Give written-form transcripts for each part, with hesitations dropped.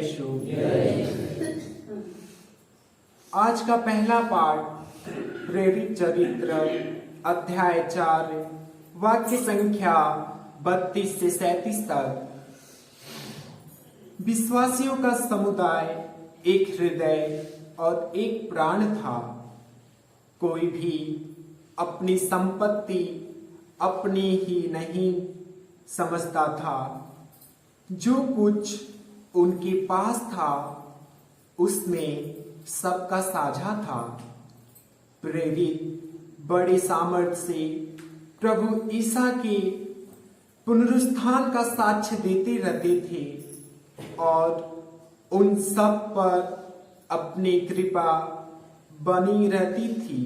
यीशु। आज का पहला पाठ प्रेरित चरित्र अध्याय 4 वाक्य संख्या 32 से 37 तक। विश्वासियों का समुदाय एक हृदय और एक प्राण था। कोई भी अपनी संपत्ति अपनी ही नहीं समझता था। जो कुछ उनके पास था उसमें सबका साझा था। प्रेरित बड़े सामर्थ्य से प्रभु ईसा के पुनरुत्थान का साक्ष्य देते रहते थे और उन सब पर अपनी कृपा बनी रहती थी।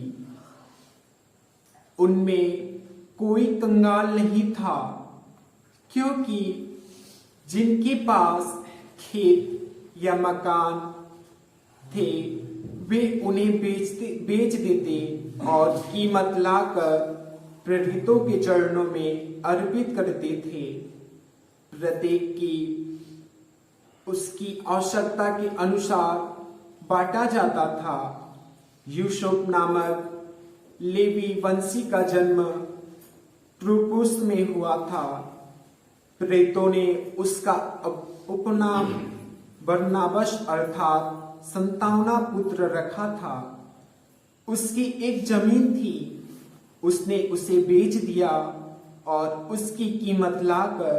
उनमें कोई कंगाल नहीं था, क्योंकि जिनके पास खेत या मकान थे वे उन्हें बेच देते और कीमत लाकर प्रेरितों के चरणों में अर्पित करते थे। प्रत्येक की उसकी आवश्यकता के अनुसार बांटा जाता था। यूसुफ नामक लेवी वंशी का जन्म ट्रुपुस में हुआ था। प्रेरितों ने उसका उपनाम बरनबास अर्थात संतावना पुत्र रखा था। उसकी एक जमीन थी, उसने उसे बेच दिया और उसकी कीमत लाकर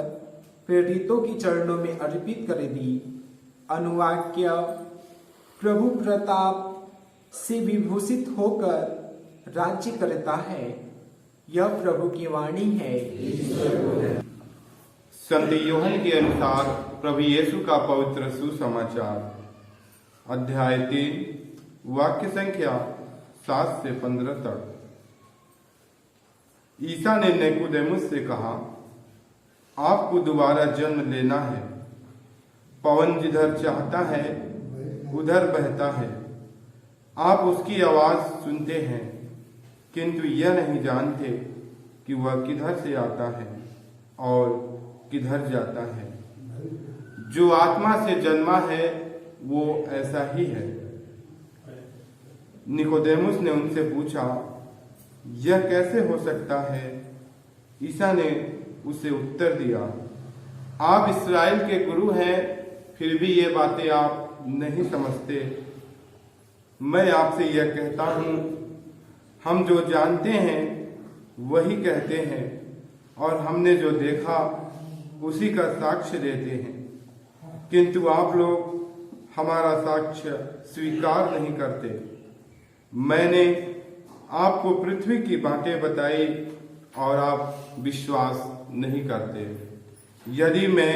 प्रेरितों के चरणों में अर्पित कर दी। अनुवाक्य प्रभु प्रताप से विभूषित होकर राज्य करता है। यह प्रभु की वाणी है। संत यूहन्ना के अनुसार प्रभु यीशु का पवित्र सुसमाचार अध्याय 3 वाक्य संख्या 7 से 15 तक। ईसा ने निकोदेमुस से कहा, आपको दोबारा जन्म लेना है। पवन जिधर चाहता है उधर बहता है। आप उसकी आवाज सुनते हैं, किंतु यह नहीं जानते कि वह किधर से आता है और किधर जाता है। जो आत्मा से जन्मा है वो ऐसा ही है। निकोदेमुस ने उनसे पूछा, यह कैसे हो सकता है? ईसा ने उसे उत्तर दिया, आप इस्राएल के गुरु हैं, फिर भी ये बातें आप नहीं समझते। मैं आपसे यह कहता हूं, हम जो जानते हैं वही कहते हैं और हमने जो देखा उसी का साक्ष्य देते हैं, किंतु आप लोग हमारा साक्ष्य स्वीकार नहीं करते। मैंने आपको पृथ्वी की बातें बताई और आप विश्वास नहीं करते। यदि मैं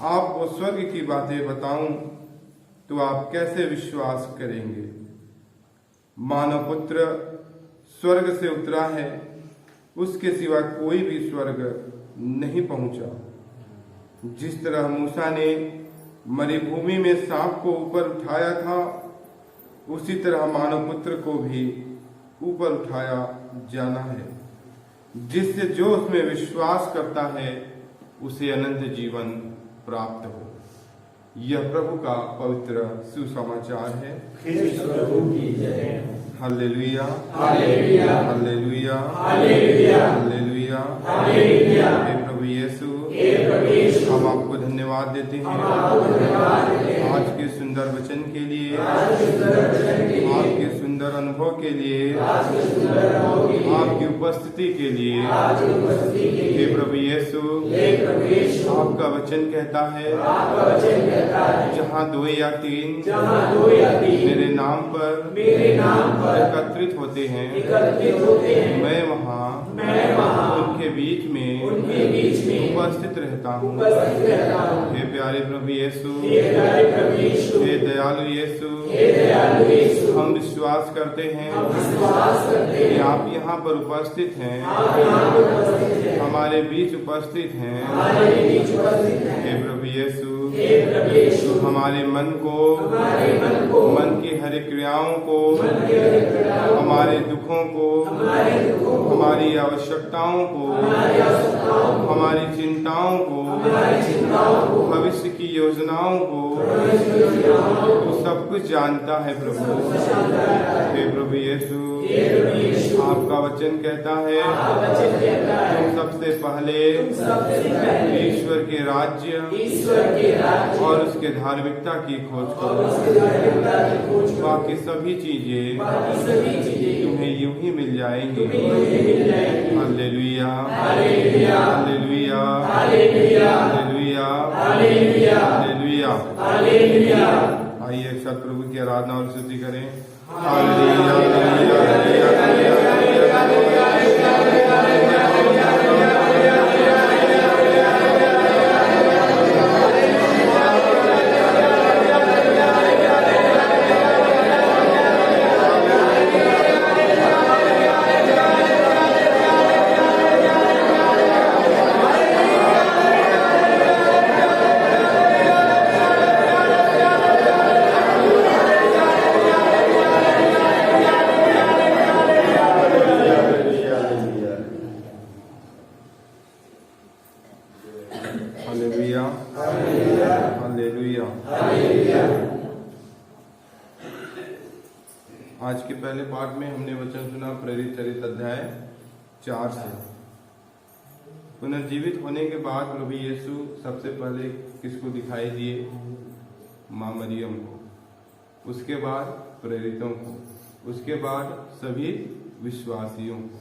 आपको स्वर्ग की बातें बताऊं तो आप कैसे विश्वास करेंगे? मानव पुत्र स्वर्ग से उतरा है, उसके सिवा कोई भी स्वर्ग नहीं पहुंचा। जिस तरह मूसा ने मरुभूमि में सांप को ऊपर उठाया था, उसी तरह मानव पुत्र को भी ऊपर उठाया जाना है, जिससे जो उसमें विश्वास करता है उसे अनंत जीवन प्राप्त हो। यह प्रभु का पवित्र सुसमाचार है। Hallelujah, hallelujah, hallelujah, hallelujah, hallelujah. हे प्रभु यीशु, हम आपको धन्यवाद देते हैं आज के सुंदर वचन के लिए, आपके सुंदर अनुभव के लिए, आपकी उपस्थिति के लिए। हे प्रभु यीशु, आपका वचन कहता है, जहाँ 2 या 3 मेरे नाम पर एकत्रित होते हैं, मैं वहाँ उनके बीच में उपस्थित रहता हूँ। हे प्यारे प्रभु यीशु, हे दयालु यीशु, हम विश्वास करते हैं कि आप यहाँ पर उपस्थित हैं, हमारे बीच उपस्थित हैं। हे प्रभु यीशु, हमारे मन को, मन की हर क्रियाओं को, हमारे दुखों को, हमारी आवश्यकताओं को, हमारी चिंताओं को, भविष्य की योजनाओं को तू सब कुछ जानता है प्रभु। हे प्रभु यीशु, आपका वचन कहता है तुम सबसे पहले ईश्वर के राज्य और उसके धार्मिकता की खोज करो, बाकी सभी चीजें तुम्हें यूं ही मिल जाएंगी। Hallelujah, hallelujah, hallelujah, hallelujah. आइए एक साथ प्रभु की आराधना और स्तुति करें। हालेलुया, हालेलुया, हालेलुया, आज के पहले पाठ में हमने वचन सुना प्रेरित चरित्र अध्याय 4 से। पुनर्जीवित होने के बाद प्रभु यीशु सबसे पहले किसको दिखाई दिए? माँ मरियम को, उसके बाद प्रेरितों को, उसके बाद सभी विश्वासियों को।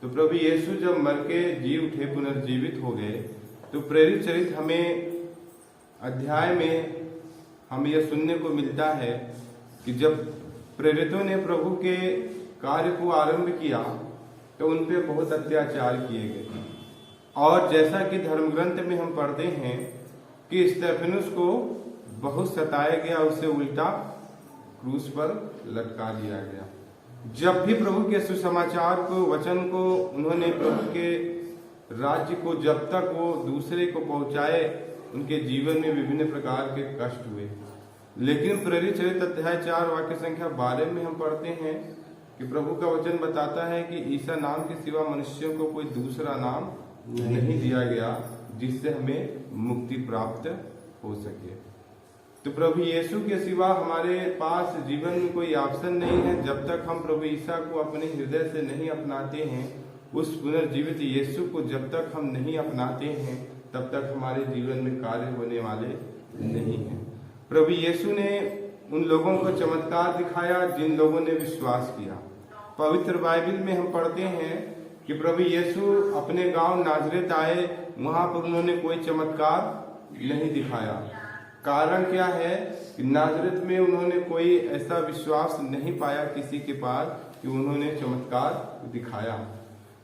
तो प्रभु यीशु जब मर के जी उठे, पुनर्जीवित हो गए, तो प्रेरित चरित्र हमें अध्याय में हमें यह सुनने को मिलता है कि जब प्रेरितों ने प्रभु के कार्य को आरंभ किया तो उन पे बहुत अत्याचार किए गए। और जैसा कि धर्म ग्रंथ में हम पढ़ते हैं कि स्तेफनुस को बहुत सताया गया, उसे उल्टा क्रूस पर लटका दिया गया। जब भी प्रभु के सुसमाचार को, वचन को उन्होंने, प्रभु के राज्य को जब तक वो दूसरे को पहुंचाए, उनके जीवन में विभिन्न प्रकार के कष्ट हुए। लेकिन प्रेरित चरित्र अध्याय 4 वाक्य संख्या 12 में हम पढ़ते हैं कि प्रभु का वचन बताता है कि ईसा नाम के सिवा मनुष्यों को कोई दूसरा नाम नहीं दिया गया जिससे हमें मुक्ति प्राप्त हो सके। तो प्रभु यीशु के सिवा हमारे पास जीवन में कोई ऑप्शन नहीं है। जब तक हम प्रभु ईसा को अपने हृदय से नहीं अपनाते हैं, उस पुनर्जीवित यीशु को जब तक हम नहीं अपनाते हैं, तब तक हमारे जीवन में कार्य होने वाले नहीं है। प्रभु यीशु ने उन लोगों को चमत्कार दिखाया जिन लोगों ने विश्वास किया। पवित्र बाइबल में हम पढ़ते हैं कि प्रभु यीशु अपने गांव नाजरेत आए, वहां पर उन्होंने कोई चमत्कार नहीं दिखाया। कारण क्या है कि नाजरेत में उन्होंने कोई ऐसा विश्वास नहीं पाया किसी के पास कि उन्होंने चमत्कार दिखाया।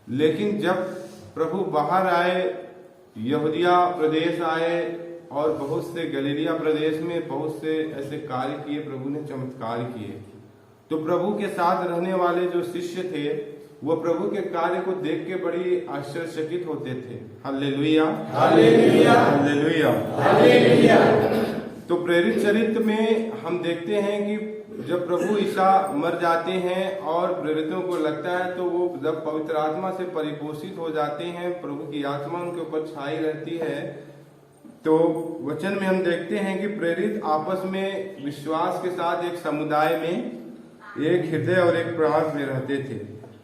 लेकिन जब प्रभु बाहर आए, यहूदिया प्रदेश आए और बहुत से गलीलिया प्रदेश में बहुत से ऐसे कार्य किए, प्रभु ने चमत्कार किए। तो प्रभु के साथ रहने वाले जो शिष्य थे वो प्रभु के कार्य को देख के बड़ी आश्चर्यचकित होते थे। Hallelujah, hallelujah, hallelujah, hallelujah. तो प्रेरित चरित्र में हम देखते हैं कि जब प्रभु ईसा मर जाते हैं और प्रेरितों को लगता है, तो वो जब पवित्र आत्मा से परिपोषित हो जाते हैं, प्रभु की आत्मा उनके ऊपर छाई रहती है, तो वचन में हम देखते हैं कि प्रेरित आपस में विश्वास के साथ एक समुदाय में एक हृदय और एक प्राण में रहते थे।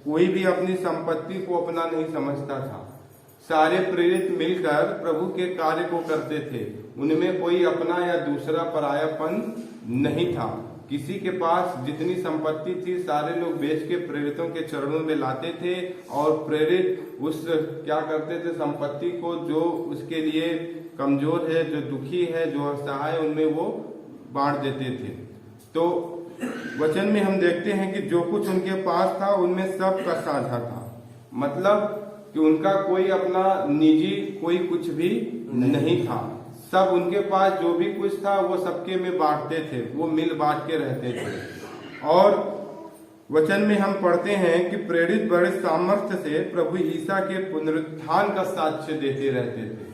कोई भी अपनी संपत्ति को अपना नहीं समझता था। सारे प्रेरित मिलकर प्रभु के कार्य को करते थे। उनमें कोई अपना या दूसरा परायापन नहीं था। किसी के पास जितनी संपत्ति थी सारे लोग बेच के प्रेरितों के चरणों में लाते थे और प्रेरित उस क्या करते थे, संपत्ति को जो उसके लिए कमजोर है, जो दुखी है, जो असहाय, उनमें वो बांट देते थे। तो वचन में हम देखते हैं कि जो कुछ उनके पास था उनमें सबका साझा था। मतलब कि उनका कोई अपना निजी कोई कुछ भी नहीं था। सब उनके पास जो भी कुछ था वो सबके में बांटते थे, वो मिल बांट के रहते थे। और वचन में हम पढ़ते हैं कि प्रेरित बड़े सामर्थ्य से प्रभु ईसा के पुनरुत्थान का साक्ष्य देते रहते थे।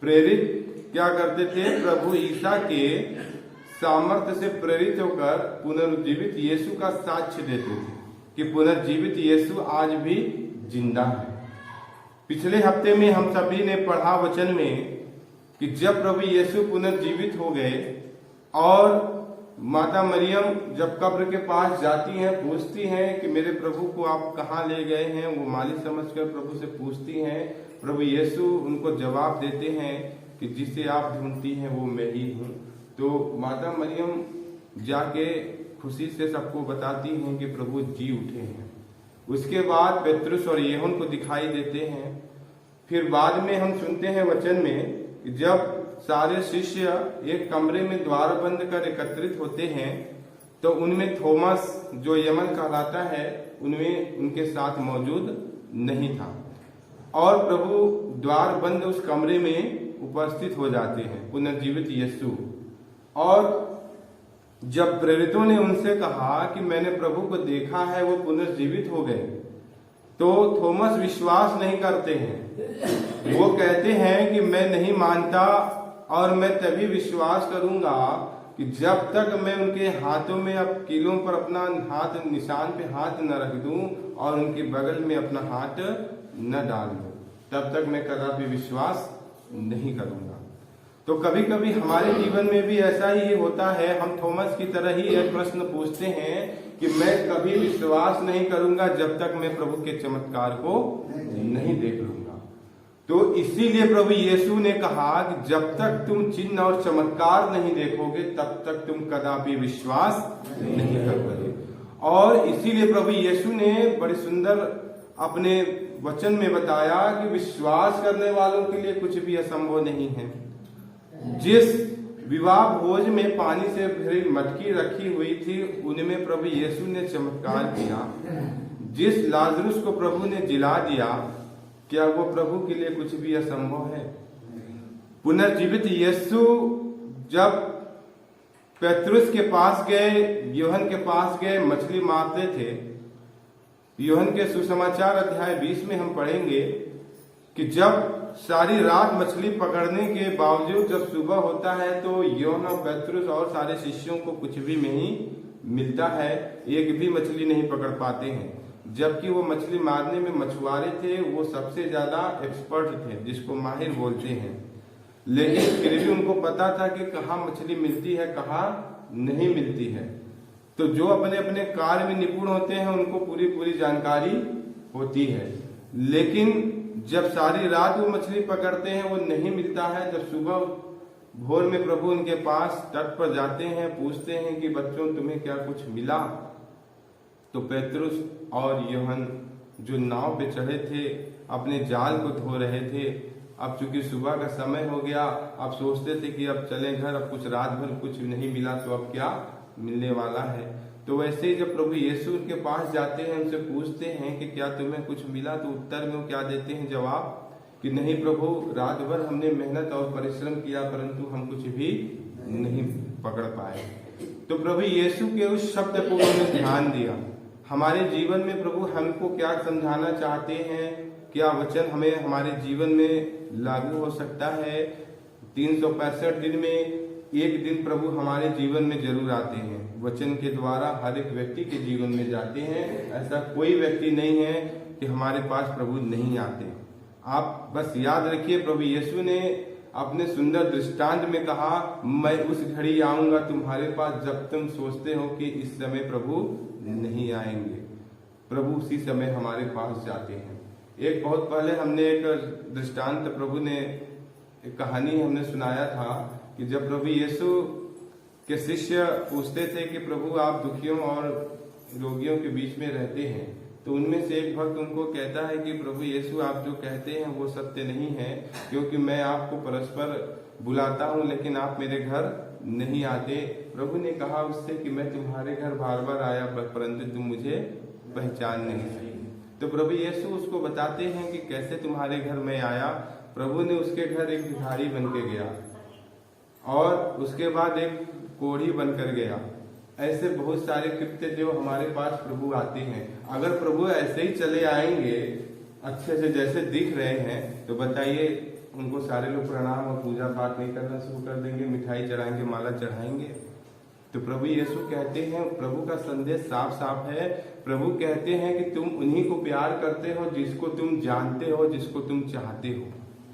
प्रेरित क्या करते थे, प्रभु ईसा के सामर्थ्य से प्रेरित होकर पुनर्जीवित यीशु का साक्ष्य देते थे कि पुनर्जीवित यीशु आज भी जिंदा है। पिछले हफ्ते में हम सभी ने पढ़ा वचन में कि जब प्रभु यीशु पुनर्जीवित हो गए और माता मरियम जब कब्र के पास जाती हैं, पूछती हैं कि मेरे प्रभु को आप कहाँ ले गए हैं, वो मालिक समझकर प्रभु से पूछती हैं। प्रभु यीशु उनको जवाब देते हैं कि जिसे आप ढूंढती हैं वो मैं ही हूँ। तो माता मरियम जाके खुशी से सबको बताती हैं कि प्रभु जी उठे हैं। उसके बाद पेतरुस और यूहन्ना को दिखाई देते हैं। फिर बाद में हम सुनते हैं वचन में कि जब सारे शिष्य एक कमरे में द्वार बंद कर एकत्रित होते हैं तो उनमें थॉमस जो यमन कहलाता है उनमें उनके साथ मौजूद नहीं था और प्रभु द्वार बंद उस कमरे में उपस्थित हो जाते हैं पुनर्जीवित यीशु। और जब प्रेरितों ने उनसे कहा कि मैंने प्रभु को देखा है, वो पुनर्जीवित हो गए, तो थॉमस विश्वास नहीं करते हैं। वो कहते हैं कि मैं नहीं मानता और मैं तभी विश्वास करूंगा कि जब तक मैं उनके हाथों में अब कीलों पर अपना हाथ निशान पे हाथ न रख दूं और उनके बगल में अपना हाथ न डाल दूं, तब तक मैं कदापि विश्वास नहीं करूंगा। तो कभी कभी हमारे जीवन में भी ऐसा ही होता है। हम थॉमस की तरह ही एक प्रश्न पूछते हैं कि मैं कभी विश्वास नहीं करूंगा जब तक मैं प्रभु के चमत्कार को नहीं देख लूंगा। तो इसीलिए प्रभु यीशु ने कहा कि जब तक तुम चिन्ह और चमत्कार नहीं देखोगे तब तक तुम कदापि विश्वास नहीं कर पाओगे। और इसीलिए प्रभु यीशु ने बड़ी सुंदर अपने वचन में बताया कि विश्वास करने वालों के लिए कुछ भी असंभव नहीं है। जिस विवाह भोज में पानी से भरी मटकी रखी हुई थी उनमें प्रभु यीशु ने चमत्कार किया। जिस लाजरुस को प्रभु ने जिला दिया, क्या वो प्रभु के लिए कुछ भी असंभव है? पुनर्जीवित यीशु जब पेतरुस के पास गए, यूहन्ना के पास गए, मछली मारते थे। यूहन्ना के सुसमाचार अध्याय 20 में हम पढ़ेंगे कि जब सारी रात मछली पकड़ने के बावजूद जब सुबह होता है तो यूहन्ना, पेतरुस और सारे शिष्यों को कुछ भी नहीं मिलता है, एक भी मछली नहीं पकड़ पाते हैं। जबकि वो मछली मारने में मछुआरे थे, वो सबसे ज्यादा एक्सपर्ट थे, जिसको माहिर बोलते हैं। लेकिन फिर भी उनको पता था कि कहाँ मछली मिलती है, कहाँ नहीं मिलती है। तो जो अपने अपने कार्य में निपुण होते हैं उनको पूरी पूरी जानकारी होती है। लेकिन जब सारी रात वो मछली पकड़ते हैं, वो नहीं मिलता है। जब सुबह भोर में प्रभु उनके पास तट पर जाते हैं, पूछते हैं कि बच्चों तुम्हें क्या कुछ मिला? तो पेतरुस और यूहन्ना जो नाव पे चढ़े थे अपने जाल को धो रहे थे। अब चूंकि सुबह का समय हो गया, अब सोचते थे कि अब चले घर, अब कुछ रात भर कुछ नहीं मिला तो अब क्या मिलने वाला है। तो वैसे ही जब प्रभु यीशु उनके पास जाते हैं, उनसे पूछते हैं कि क्या तुम्हें कुछ मिला, तो उत्तर में वो क्या देते हैं जवाब कि नहीं प्रभु, रात भर हमने मेहनत और परिश्रम किया परंतु हम कुछ भी नहीं पकड़ पाए। तो प्रभु यीशु के उस शब्द को उन्होंने ध्यान दिया। हमारे जीवन में प्रभु हमको क्या समझाना चाहते हैं, क्या वचन हमें हमारे जीवन में लागू हो सकता है। 365 दिन में एक दिन प्रभु हमारे जीवन में जरूर आते हैं, वचन के द्वारा हर एक व्यक्ति के जीवन में जाते हैं। ऐसा कोई व्यक्ति नहीं है कि हमारे पास प्रभु नहीं आते। आप बस याद रखिए, प्रभु यीशु ने अपने सुंदर दृष्टांत में कहा, मैं उस घड़ी आऊंगा तुम्हारे पास जब तुम सोचते हो कि इस समय प्रभु नहीं आएंगे। प्रभु उसी समय हमारे पास जाते हैं। एक बहुत पहले हमने एक दृष्टांत, प्रभु ने एक कहानी हमने सुनाया था कि जब प्रभु यीशु के शिष्य पूछते थे कि प्रभु आप दुखियों और रोगियों के बीच में रहते हैं, तो उनमें से एक भक्त उनको कहता है कि प्रभु यीशु आप जो कहते हैं वो सत्य नहीं है, क्योंकि मैं आपको परस्पर बुलाता हूँ लेकिन आप मेरे घर नहीं आते। प्रभु ने कहा उससे कि मैं तुम्हारे घर बार बार आया परंतु तुम मुझे पहचान नहीं सके। तो प्रभु यीशु उसको बताते हैं कि कैसे तुम्हारे घर में आया। प्रभु ने उसके घर एक भिखारी बन के गया और उसके बाद एक कोढ़ी बनकर गया। ऐसे बहुत सारे कृत्य जो हमारे पास प्रभु आते हैं। अगर प्रभु ऐसे ही चले आएंगे अच्छे से जैसे दिख रहे हैं, तो बताइए उनको सारे लोग प्रणाम और पूजा पाठ नहीं करना शुरू कर देंगे, मिठाई चढ़ाएंगे, माला चढ़ाएंगे। तो प्रभु यीशु कहते हैं, प्रभु का संदेश साफ साफ है। प्रभु कहते हैं कि तुम उन्हीं को प्यार करते हो जिसको तुम जानते हो, जिसको तुम चाहते हो।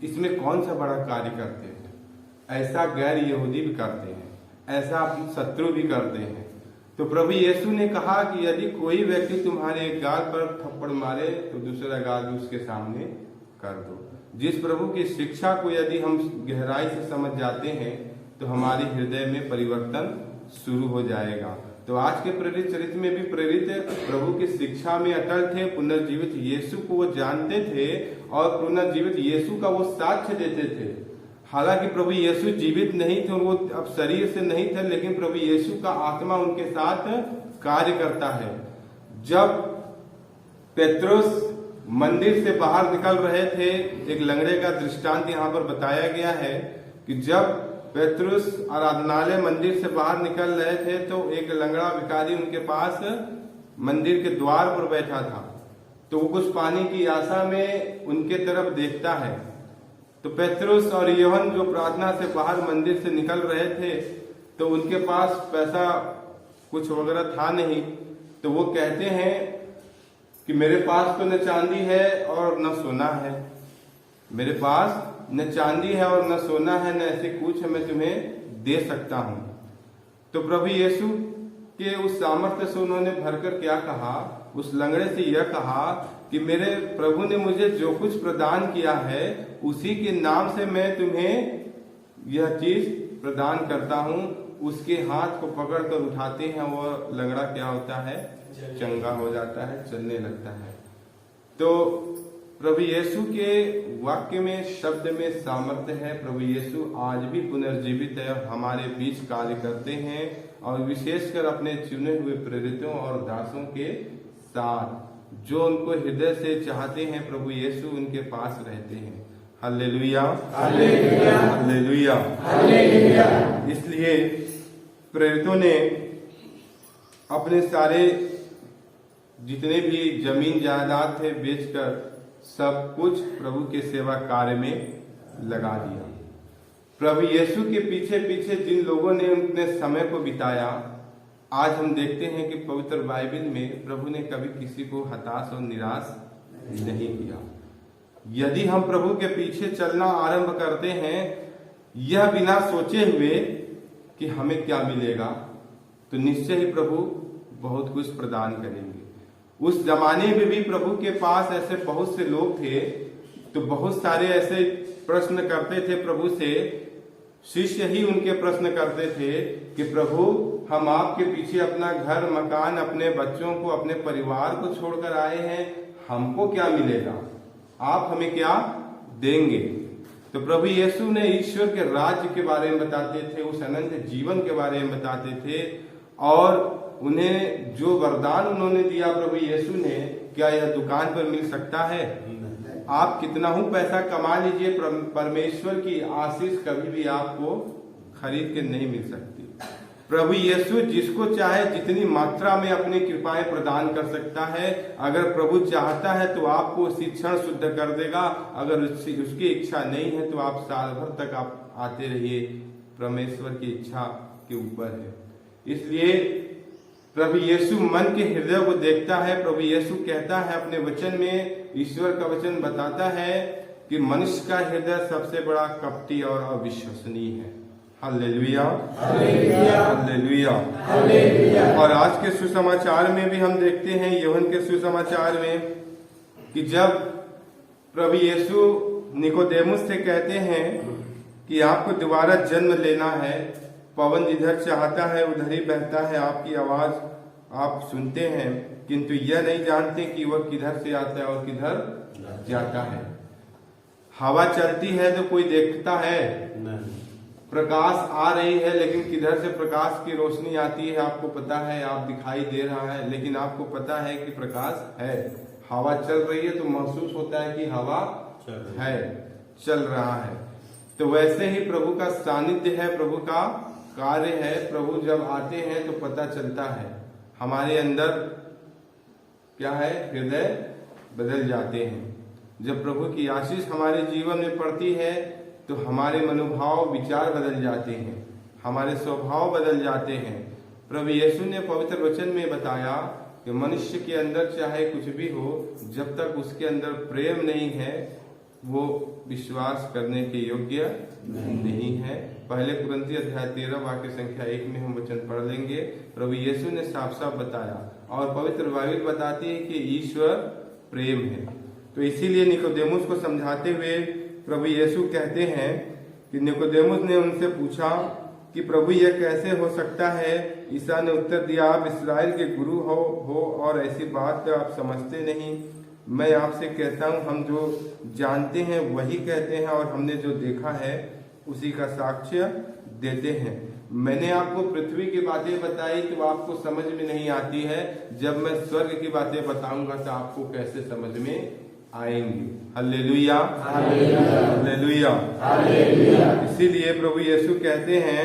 इसमें कौन सा बड़ा कार्य करते हो? ऐसा गैर यहूदी भी करते हैं, ऐसा अपने शत्रु भी करते हैं। तो प्रभु यीशु ने कहा कि यदि कोई व्यक्ति तुम्हारे एक गाल पर थप्पड़ मारे तो दूसरा गाल भी उसके सामने कर दो। जिस प्रभु की शिक्षा को यदि हम गहराई से समझ जाते हैं तो हमारे हृदय में परिवर्तन शुरू हो जाएगा। तो आज के प्रेरित चरित्र में भी प्रेरित प्रभु की शिक्षा में अटल थे, पुनर्जीवित यीशु को वो जानते थे और पुनर्जीवित यीशु का वो साक्ष्य देते थे। हालांकि प्रभु यीशु जीवित नहीं थे, वो अब शरीर से नहीं थे, लेकिन प्रभु यीशु का आत्मा उनके साथ कार्य करता है। जब पेत्रुस मंदिर से बाहर निकल रहे थे, एक लंगड़े का दृष्टांत यहाँ पर बताया गया है कि जब पेत्रुस आराधनालय मंदिर से बाहर निकल रहे थे तो एक लंगड़ा भिखारी उनके पास मंदिर के द्वार पर बैठा था। तो वो कुछ पाने की आशा में उनके तरफ देखता है। तो पेत्रुस और यूहन्ना जो प्रार्थना से बाहर मंदिर से निकल रहे थे तो उनके पास पैसा कुछ वगैरह था नहीं। तो वो कहते हैं कि मेरे पास तो न चांदी है और न सोना है, मेरे पास न चांदी है और न सोना है, न ऐसी कुछ है मैं तुम्हें दे सकता हूं। तो प्रभु यीशु के उस सामर्थ्य से उन्होंने भरकर क्या कहा, उस लंगड़े से यह कहा कि मेरे प्रभु ने मुझे जो कुछ प्रदान किया है उसी के नाम से मैं तुम्हें यह चीज प्रदान करता हूं। उसके हाथ को पकड़कर उठाते हैं, वो लंगड़ा क्या होता है, चंगा हो जाता है, चलने लगता है। तो प्रभु यीशु के वाक्य में, शब्द में सामर्थ्य है। प्रभु यीशु आज भी पुनर्जीवित है, हमारे बीच कार्य करते हैं और विशेषकर अपने चुने हुए प्रेरितों और दासों के साथ जो उनको हृदय से चाहते हैं, प्रभु यीशु उनके पास रहते हैं। Hallelujah, hallelujah, hallelujah, hallelujah. इसलिए प्रेरितों ने अपने सारे जितने भी जमीन जायदाद थे बेचकर सब कुछ प्रभु के सेवा कार्य में लगा दिया। प्रभु यीशु के पीछे पीछे जिन लोगों ने अपने समय को बिताया, आज हम देखते हैं कि पवित्र बाइबल में प्रभु ने कभी किसी को हताश और निराश नहीं किया। यदि हम प्रभु के पीछे चलना आरंभ करते हैं यह बिना सोचे हुए कि हमें क्या मिलेगा, तो निश्चय ही प्रभु बहुत कुछ प्रदान करेंगे। उस जमाने में भी प्रभु के पास ऐसे बहुत से लोग थे, तो बहुत सारे ऐसे प्रश्न करते थे प्रभु से। शिष्य ही उनके प्रश्न करते थे कि प्रभु हम आपके पीछे अपना घर मकान, अपने बच्चों को, अपने परिवार को छोड़कर आए हैं, हमको क्या मिलेगा, आप हमें क्या देंगे। तो प्रभु यीशु ने ईश्वर के राज्य के बारे में बताते थे, उस अनंत जीवन के बारे में बताते थे और उन्हें जो वरदान उन्होंने दिया प्रभु यीशु ने, क्या यह दुकान पर मिल सकता है? आप कितना ही पैसा कमा लीजिए, परमेश्वर की आशीष कभी भी आपको खरीद के नहीं मिल सकती। प्रभु यीशु जिसको चाहे जितनी मात्रा में अपनी कृपाएं प्रदान कर सकता है। अगर प्रभु चाहता है तो आपको उसी क्षण शुद्ध कर देगा, अगर उसकी इच्छा नहीं है तो आप साल भर तक आप आते रहिए, परमेश्वर की इच्छा के ऊपर है। इसलिए प्रभु यीशु मन के हृदय को देखता है। प्रभु यीशु कहता है अपने वचन में, ईश्वर का वचन बताता है कि मनुष्य का हृदय सबसे बड़ा कपटी और अविश्वसनीय है। Hallelujah, hallelujah, hallelujah, hallelujah. और आज के सुसमाचार में भी हम देखते हैं, यूहन्ना के सुसमाचार में, कि जब प्रभु यीशु निकोदेमुस से कहते हैं कि आपको दोबारा जन्म लेना है, पवन जिधर चाहता है उधर ही बहता है, आपकी आवाज आप सुनते हैं किंतु यह नहीं जानते कि वह किधर से आता है और किधर जाता है। हवा चलती है तो कोई देखता है नहीं, प्रकाश आ रही है लेकिन किधर से प्रकाश की रोशनी आती है आपको पता है, आप दिखाई दे रहा है लेकिन आपको पता है कि प्रकाश है। हवा चल रही है तो महसूस होता है कि हवा है, चल रहा है। तो वैसे ही प्रभु का सानिध्य है, प्रभु का कार्य है। प्रभु जब आते हैं तो पता चलता है, हमारे अंदर क्या है, हृदय बदल जाते हैं। जब प्रभु की आशीष हमारे जीवन में पड़ती है तो हमारे मनोभाव विचार बदल जाते हैं, हमारे स्वभाव बदल जाते हैं। प्रभु यीशु ने पवित्र वचन में बताया कि मनुष्य के अंदर चाहे कुछ भी हो, जब तक उसके अंदर प्रेम नहीं है वो विश्वास करने के योग्य नहीं है। पहले कुरिन्थी अध्याय 13 वाक्य संख्या 1 में हम वचन पढ़ लेंगे। प्रभु यीशु ने साफ साफ बताया और पवित्र बाइबल बताती है कि ईश्वर प्रेम है। तो इसीलिए निकोदेमुस को समझाते हुए प्रभु यीशु कहते हैं कि निकोदेमुस ने उनसे पूछा कि प्रभु यह कैसे हो सकता है। ईसा ने उत्तर दिया, आप इस्राएल के गुरु हो और ऐसी बात आप समझते नहीं। मैं आपसे कहता हूँ, हम जो जानते हैं वही कहते हैं और हमने जो देखा है उसी का साक्ष्य देते हैं। मैंने आपको पृथ्वी की बातें बताई तो आपको समझ में नहीं आती है, जब मैं स्वर्ग की बातें बताऊंगा तो आपको कैसे समझ में आएंगी। Hallelujah, hallelujah. इसीलिए प्रभु यीशु कहते हैं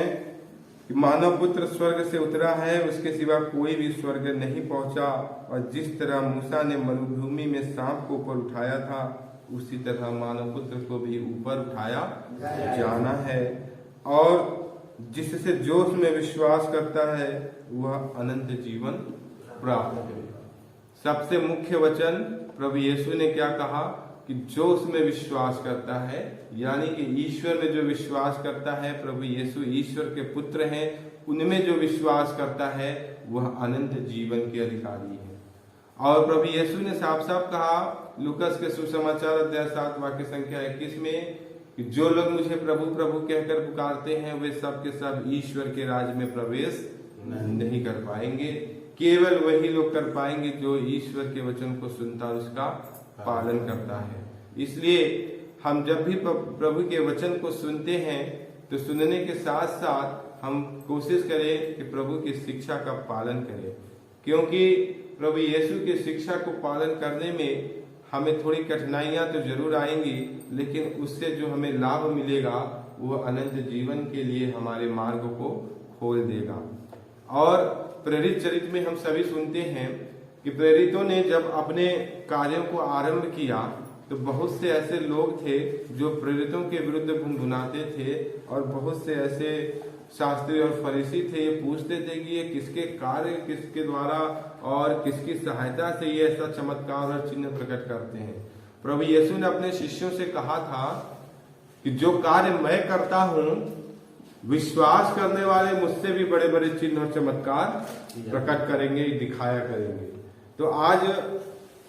कि मानव पुत्र स्वर्ग से उतरा है, उसके सिवा कोई भी स्वर्ग नहीं पहुंचा। और जिस तरह मूसा ने मरुभूमि में सांप को ऊपर उठाया था, उसी तरह मानव पुत्र को भी ऊपर उठाया जाना है। और जिससे जो उसमें विश्वास करता है वह अनंत जीवन प्राप्त करेगा। सबसे मुख्य वचन प्रभु यीशु ने क्या कहा कि जो उसमें विश्वास करता है, यानी कि ईश्वर में जो विश्वास करता है, प्रभु यीशु ईश्वर के पुत्र हैं, उनमें जो विश्वास करता है वह अनंत जीवन के अधिकारी है। और प्रभु यीशु ने साफ साफ कहा लूकस के सुसमाचार अध्याय 7 वाक्य संख्या 21 में कि जो लोग मुझे प्रभु प्रभु कहकर पुकारते हैं वे सब के सब ईश्वर के राज में प्रवेश नहीं कर पाएंगे। केवल वही लोग कर पाएंगे जो ईश्वर के वचन को सुनता और उसका पालन करता है। इसलिए हम जब भी प्रभु के वचन को सुनते हैं तो सुनने के साथ साथ हम कोशिश करें कि प्रभु की शिक्षा का पालन करें, क्योंकि प्रभु यीशु की शिक्षा को पालन करने में हमें थोड़ी कठिनाइयां तो जरूर आएंगी, लेकिन उससे जो हमें लाभ मिलेगा वो अनंत जीवन के लिए हमारे मार्ग को खोल देगा। और प्रेरित चरित्र में हम सभी सुनते हैं कि प्रेरितों ने जब अपने कार्यों को आरंभ किया तो बहुत से ऐसे लोग थे जो प्रेरितों के विरुद्ध गुनगुनाते थे, और बहुत से ऐसे शास्त्री और फरीसी थे, ये पूछते थे कि ये किसके कार्य, किसके द्वारा और किसकी सहायता से ये ऐसा चमत्कार और चिन्ह प्रकट करते हैं। प्रभु यीशु ने अपने शिष्यों से कहा था कि जो कार्य मैं करता हूँ विश्वास करने वाले मुझसे भी बड़े बड़े चिन्ह और चमत्कार प्रकट करेंगे, दिखाया करेंगे। तो आज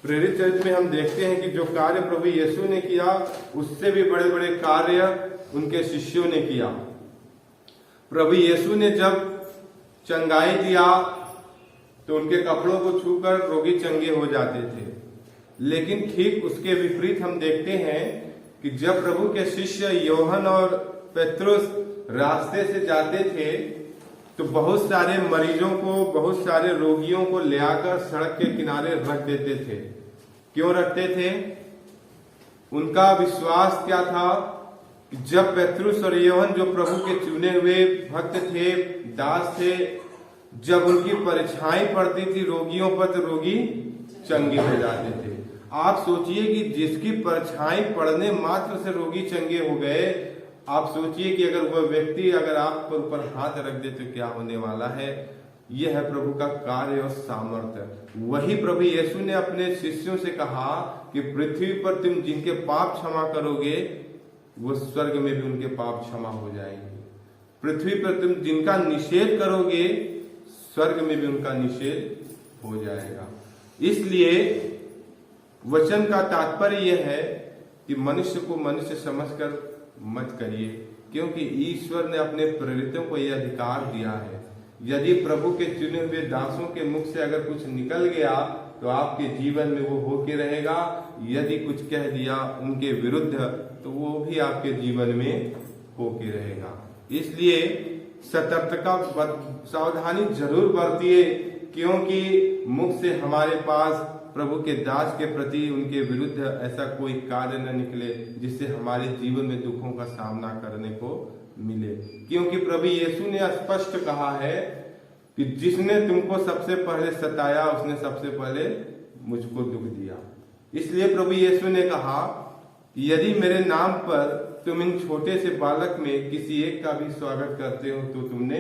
प्रेरित चरित्र में हम देखते हैं कि जो कार्य प्रभु यीशु ने किया उससे भी बड़े बड़े कार्य उनके शिष्यों ने किया। प्रभु यीशु ने जब चंगाई दिया तो उनके कपड़ों को छूकर रोगी चंगे हो जाते थे, लेकिन ठीक उसके विपरीत हम देखते हैं कि जब प्रभु के शिष्य योहन और पेत्रुस रास्ते से जाते थे तो बहुत सारे मरीजों को, बहुत सारे रोगियों को ले आकर सड़क के किनारे रख देते थे। क्यों रखते थे? उनका विश्वास क्या था कि जब पेत्रुस और योहन जो प्रभु के चुने हुए भक्त थे, दास थे, जब उनकी परीक्षाएं पड़ती थी रोगियों पर तो रोगी चंगे हो जाते थे। आप सोचिए कि जिसकी परीक्षाएं पड़ने मात्र से रोगी चंगे हो गए, आप सोचिए कि अगर वह व्यक्ति अगर आप पर ऊपर हाथ रख दे तो क्या होने वाला है। यह है प्रभु का कार्य और सामर्थ्य। वही प्रभु यीशु ने अपने शिष्यों से कहा कि पृथ्वी पर तुम जिनके पाप क्षमा करोगे वो स्वर्ग में भी उनके पाप क्षमा हो जाएंगे। पृथ्वी पर तुम जिनका निषेध करोगे स्वर्ग में भी उनका निषेध हो जाएगा। इसलिए वचन का तात्पर्य यह है कि मनुष्य को मनुष्य समझकर मत करिए, क्योंकि ईश्वर ने अपने प्रेरितों को यह अधिकार दिया है। यदि प्रभु के चुने हुए दासों के मुख से अगर कुछ निकल गया तो आपके जीवन में वो होके रहेगा। यदि कुछ कह दिया उनके विरुद्ध तो वो भी आपके जीवन में होके रहेगा। इसलिए सतर्कता, सावधानी जरूर बरतिए, क्योंकि मुख से हमारे पास प्रभु के दास के प्रति उनके विरुद्ध ऐसा कोई कार्य न निकले जिससे हमारे जीवन में दुखों का सामना करने को मिले। क्योंकि प्रभु यीशु ने स्पष्ट कहा है कि जिसने तुमको सबसे पहले सताया उसने सबसे पहले मुझको दुख दिया। इसलिए प्रभु यीशु ने कहा, यदि मेरे नाम पर तुम इन छोटे से बालक में किसी एक का भी स्वागत करते हो तो तुमने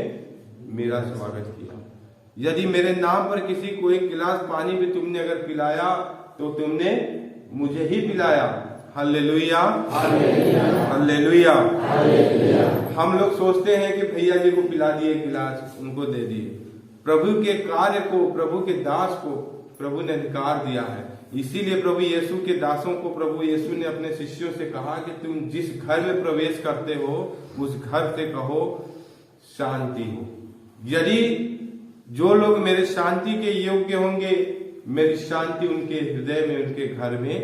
मेरा स्वागत किया। यदि मेरे नाम पर किसी को एक गिलास पानी भी तुमने अगर पिलाया तो तुमने मुझे ही पिलाया। Hallelujah, hallelujah. हम लोग सोचते हैं कि भैया जी को पिला दिए गिलास, उनको दे दिए। प्रभु के कार्य को, प्रभु के दास को प्रभु ने अधिकार दिया है। इसीलिए प्रभु यीशु के दासों को प्रभु यीशु ने अपने शिष्यों से कहा कि तुम जिस घर में प्रवेश करते हो उस घर से कहो शांति हो। यदि जो लोग मेरे शांति के योग्य होंगे, मेरी शांति उनके हृदय में, उनके घर में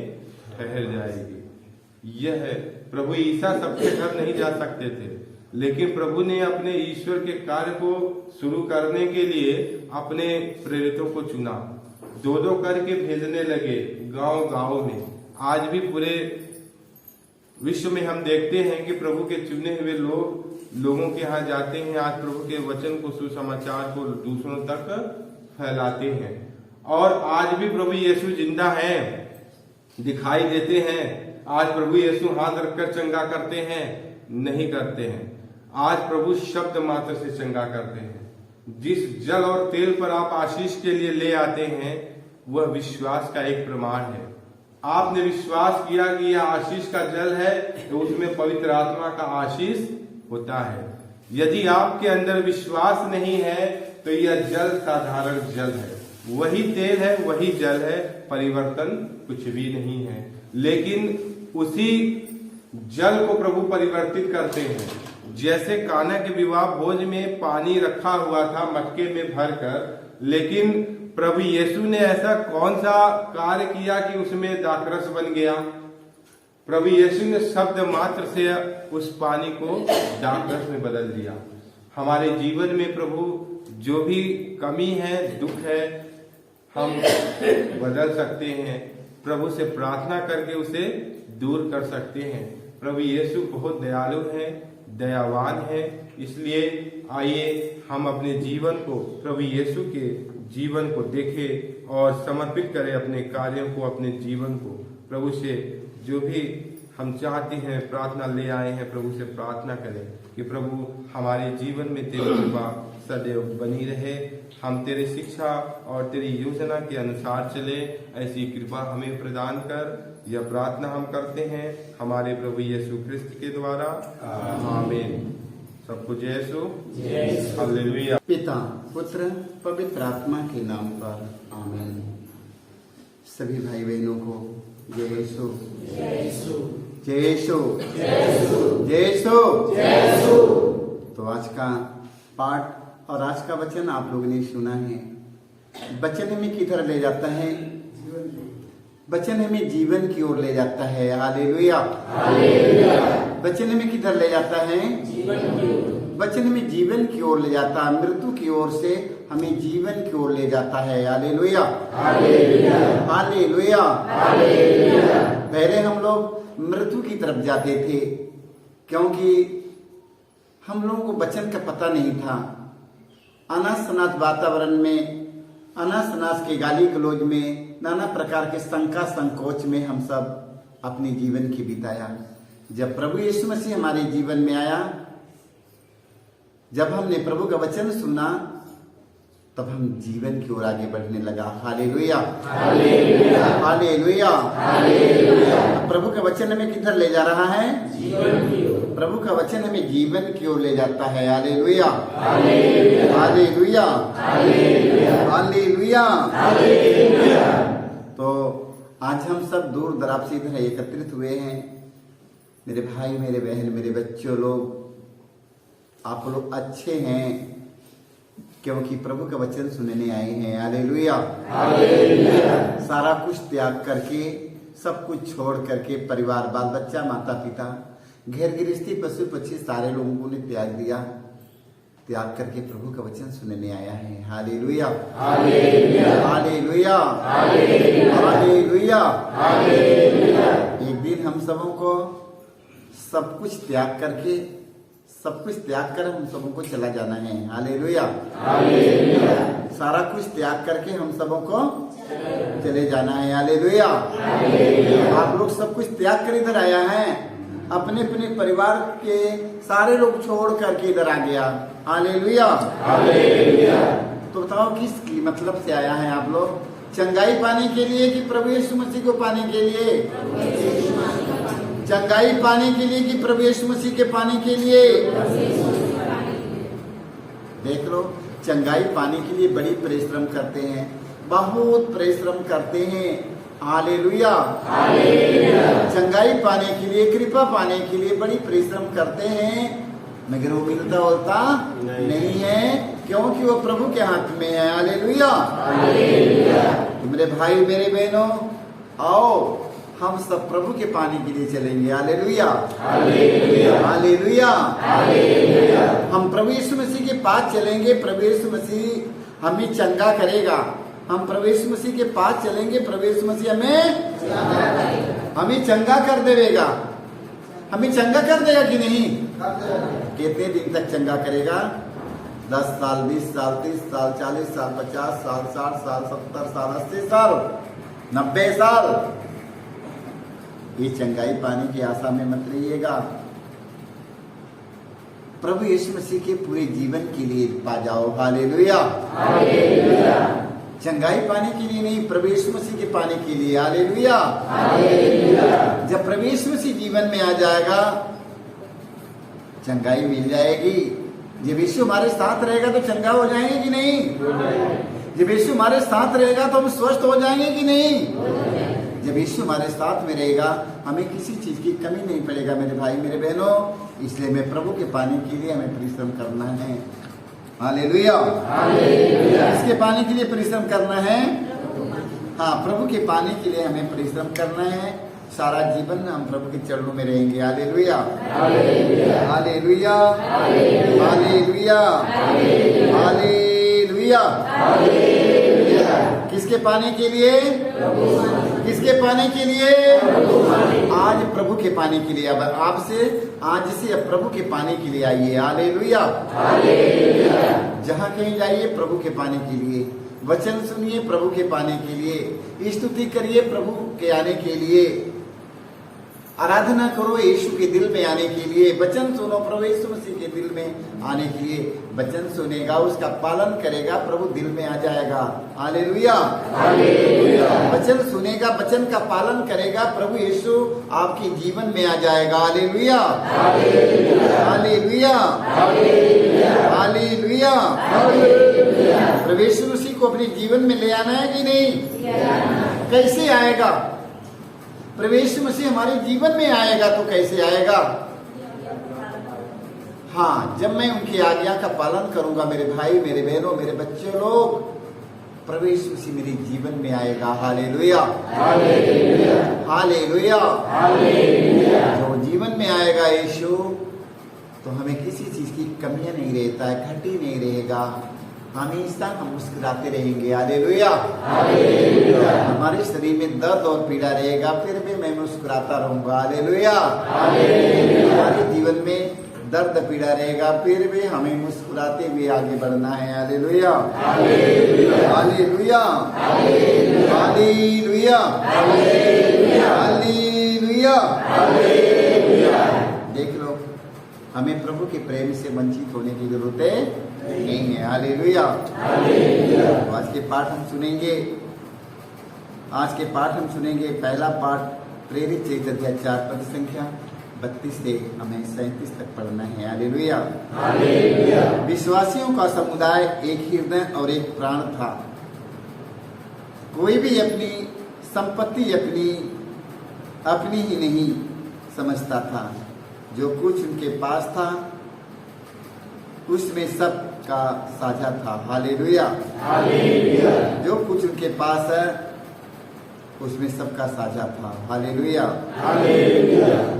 ठहर जाएगी। यह है, प्रभु ईसा सबके घर नहीं जा सकते थे, लेकिन प्रभु ने अपने ईश्वर के कार्य को शुरू करने के लिए अपने प्रेरितों को चुना। दो दो करके भेजने लगे गांव गांव में। आज भी पूरे विश्व में हम देखते हैं कि प्रभु के चुने हुए लोगों के यहाँ जाते हैं। आज प्रभु के वचन को, सुसमाचार को दूसरों तक फैलाते हैं। और आज भी प्रभु यीशु जिंदा है, दिखाई देते हैं। आज प्रभु यीशु हाथ रखकर चंगा करते हैं? नहीं करते हैं। आज प्रभु शब्द मात्र से चंगा करते हैं। जिस जल और तेल पर आप आशीष के लिए ले आते हैं वह विश्वास का एक प्रमाण है। आपने विश्वास किया कि यह आशीष का जल है तो उसमें पवित्र आत्मा का आशीष होता है। यदि आपके अंदर विश्वास नहीं है तो यह जल साधारण जल है, वही तेल है, वही जल है, परिवर्तन कुछ भी नहीं है। लेकिन उसी जल को प्रभु परिवर्तित करते हैं। जैसे काना के विवाह भोज में पानी रखा हुआ था मटके में भरकर, लेकिन प्रभु यीशु ने ऐसा कौन सा कार्य किया कि उसमें दाखरस बन गया? प्रभु यीशु ने शब्द मात्र से उस पानी को दाखरस में बदल दिया। हमारे जीवन में प्रभु जो भी कमी है, दुख है, हम बदल सकते हैं। प्रभु से प्रार्थना करके उसे दूर कर सकते हैं। प्रभु यीशु बहुत दयालु है, दयावान है। इसलिए आइए हम अपने जीवन को प्रभु यीशु के जीवन को देखें और समर्पित करें अपने कार्यों को, अपने जीवन को प्रभु से। जो भी हम चाहते हैं, प्रार्थना ले आए हैं, प्रभु से प्रार्थना करें कि प्रभु हमारे जीवन में तेरी कृपा सदैव बनी रहे। हम तेरी शिक्षा और तेरी योजना के अनुसार चले, ऐसी कृपा हमें प्रदान कर। यह प्रार्थना हम करते हैं हमारे प्रभु यीशु ख्रिस्त के द्वारा, आमीन। सबको जय यीशु, हालेलुया। पिता, पुत्र, पवित्र आत्मा के नाम पर आमीन। सभी भाई बहनों को जय यीशु, जय यीशु, जय यीशु, जय यीशु। तो आज का पाठ और आज का वचन आप लोगों ने सुना है। वचन हमें किधर ले जाता है? वचन हमें जीवन की ओर ले जाता है। Hallelujah, hallelujah. वचन हमें किधर ले जाता है? जीवन की ओर। वचन हमें जीवन की ओर ले जाता है। मृत्यु की ओर से हमें जीवन की ओर ले जाता है। Hallelujah, hallelujah, hallelujah, hallelujah. पहले हम लोग मृत्यु की तरफ जाते थे क्योंकि हम लोगों को वचन का पता नहीं था। अनाज शनाज वातावरण में, अनाज शनाज के गाली गलौज में, नाना प्रकार के शंका संकोच में हम सब अपने जीवन की बिताया। जब प्रभु यीशु मसीह हमारे जीवन में आया, जब हमने प्रभु का वचन सुना, तब हम जीवन की ओर आगे बढ़ने लगा। Hallelujah, hallelujah, hallelujah, hallelujah. प्रभु का वचन हमें किधर ले जा रहा है? जीवन की ओर। प्रभु का वचन हमें जीवन की ओर ले जाता है। Hallelujah, hallelujah, hallelujah, hallelujah, hallelujah. तो आज हम सब दूर दराज से इधर एकत्रित हुए हैं। मेरे भाई, मेरे बहन, मेरे बच्चों लोग, आप लोग अच्छे हैं क्योंकि प्रभु का वचन सुनने आए हैं। Hallelujah, hallelujah. सारा कुछ त्याग करके, सब कुछ छोड़ करके, परिवार, बाल बच्चा, माता पिता, घर गृहस्थी, पशु पक्षी, सारे लोगों ने त्याग दिया। त्याग करके प्रभु का वचन सुनने आया है। Hallelujah, hallelujah, hallelujah, hallelujah, hallelujah. एक दिन हम सबों को सब कुछ त्याग करके सब कुछ त्याग कर हम सबों को चला जाना है। हालेलुया। सारा कुछ त्याग करके हम सबों को चले जाना है। हालेलुया। आप लोग सब कुछ त्याग कर इधर आया है, अपने अपने परिवार के सारे लोग छोड़ करके इधर आ गया। हालेलुया। तो बताओ किस मतलब से आया है आप लोग? चंगाई पाने के लिए कि प्रभु यीशु मसीह को पाने के लिए? चंगाई पाने के लिए कि प्रभु यीशु मसीह के पाने के लिए? देख लो, चंगाई पाने के लिए बड़ी परिश्रम करते हैं, बहुत परिश्रम करते हैं। हालेलुया। चंगाई पाने के लिए, कृपा पाने के लिए बड़ी परिश्रम करते हैं, मगर वो मिलता होता नहीं है, क्योंकि वो प्रभु के हाथ में है। हालेलुया। मेरे भाई मेरे बहनों, आओ हम सब प्रभु के पाने के लिए चलेंगे। हालेलुया। हालेलुया। हम प्रभु यीशु मसीह के पास चलेंगे, प्रभु यीशु मसीह हमें चंगा करेगा। हम प्रभु यीशु मसीह के पास चलेंगे, प्रभु यीशु मसीह हमें चंगा कर देगा। हमें चंगा कर देगा कि नहीं? कितने दिन तक चंगा करेगा? 10 साल, 20 साल, 30 साल, 40 साल, 50 साल, 60 साल, 70 साल, 80 साल, 90 साल। ये चंगाई पाने की आशा में मत रहिएगा। प्रभु यीशु मसीह के पूरे जीवन के लिए पा जाओ। हालेलुया। चंगाई पाने के लिए नहीं, प्रभु यीशु मसीह के पाने के लिए। हालेलुया। जब प्रभु यीशु मसीह जीवन में आ जाएगा, चंगाई मिल जाएगी। जब यीशु हमारे साथ रहेगा तो चंगा हो जाएंगे कि नहीं? जब यीशु हमारे साथ रहेगा तो हम स्वस्थ हो जाएंगे कि नहीं? जब यीशु हमारे साथ में रहेगा, हमें किसी चीज की कमी नहीं पड़ेगा। मेरे भाई मेरे बहनों, इसलिए मैं प्रभु के पाने के लिए हमें परिश्रम करना है। हालेलुया। इसके पाने के लिए परिश्रम करना है। हाँ, प्रभु के पाने के लिए हमें परिश्रम करना है। सारा जीवन हम प्रभु के चरणों में रहेंगे। हालेलुया। हालेलुया। हालेलुया। हालेलुया। किसके पाने के लिए? किसके पाने के लिए? आज प्रभु के पाने के लिए। अब आपसे आज से अब प्रभु के पाने के लिए आइए। हालेलुया। जहाँ कहीं जाइए प्रभु के पाने के लिए, वचन सुनिए प्रभु के पाने के लिए, स्तुति करिए प्रभु के आने के लिए, आराधना करो यीशु के दिल में आने के लिए, वचन सुनो प्रभु यीशु मसीह के दिल में आने के लिए। वचन सुनेगा, उसका पालन करेगा, प्रभु दिल में आ जाएगा। हालेलुया। वचन सुनेगा, वचन का पालन करेगा, प्रभु यीशु आपके जीवन में आ जाएगा। हालेलुया। हालेलुया। हालेलुया। प्रभु यीशु मसीह को अपने जीवन में ले आना है कि नहीं? कैसे आएगा? प्रभु यीशु मसीह हमारे जीवन में आएगा तो कैसे आएगा? हाँ, जब मैं उनकी आज्ञा का पालन करूंगा। मेरे भाई मेरे बहनों मेरे बच्चे लोग, प्रभु यीशु मसीह मेरे जीवन में आएगा। हालेलुया। हालेलुया। जो जीवन में आएगा यीशु, तो हमें किसी चीज की कमियां नहीं रहता है, घटी नहीं रहेगा। हमेशा हम मुस्कुराते रहेंगे। हालेलुया। हमारे शरीर में दर्द और पीड़ा रहेगा, फिर भी मैं मुस्कुराता रहूंगा। हालेलुया। हमारे जीवन में दर्द पीड़ा रहेगा, फिर भी हमें मुस्कुराते हुए आगे बढ़ना है। हालेलुया। हालेलुया। हालेलुया। हालेलुया। देख लो, हमें प्रभु के प्रेम से वंचित होने की जरूरत नहीं है। हालेलुया। तो आज के पाठ हम सुनेंगे। आज के पाठ हम सुनेंगे। पहला पाठ प्रेरित चैतन्य 4 पद संख्या 32 से हमें 37 तक पढ़ना है। हालेलुया। विश्वासियों का समुदाय एक हृदय और एक प्राण था। कोई भी अपनी संपत्ति अपनी ही नहीं समझता था। जो कुछ उनके पास था उसमें सब का साझा था। हालेलुया। जो कुछ उनके पास है उसमें सबका साझा था। हालेलुया।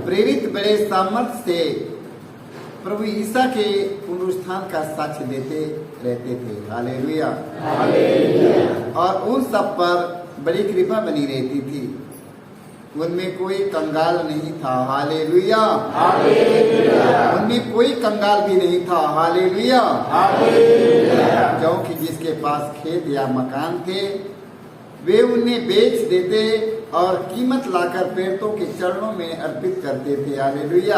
प्रेरित बड़े सामर्थ्य से प्रभु ईसा के पुनरुत्थान का साक्ष्य देते रहते थे। हालेलुया। और उन सब पर बड़ी कृपा बनी रहती थी। उनमें कोई कंगाल नहीं था। हालेलुया। उनमें कोई कंगाल भी नहीं था। हालेलुया। क्योंकि जिसके पास खेत या मकान थे वे उन्हें बेच देते और कीमत लाकर प्रेरितों के चरणों में अर्पित करते थे। हालेलुया।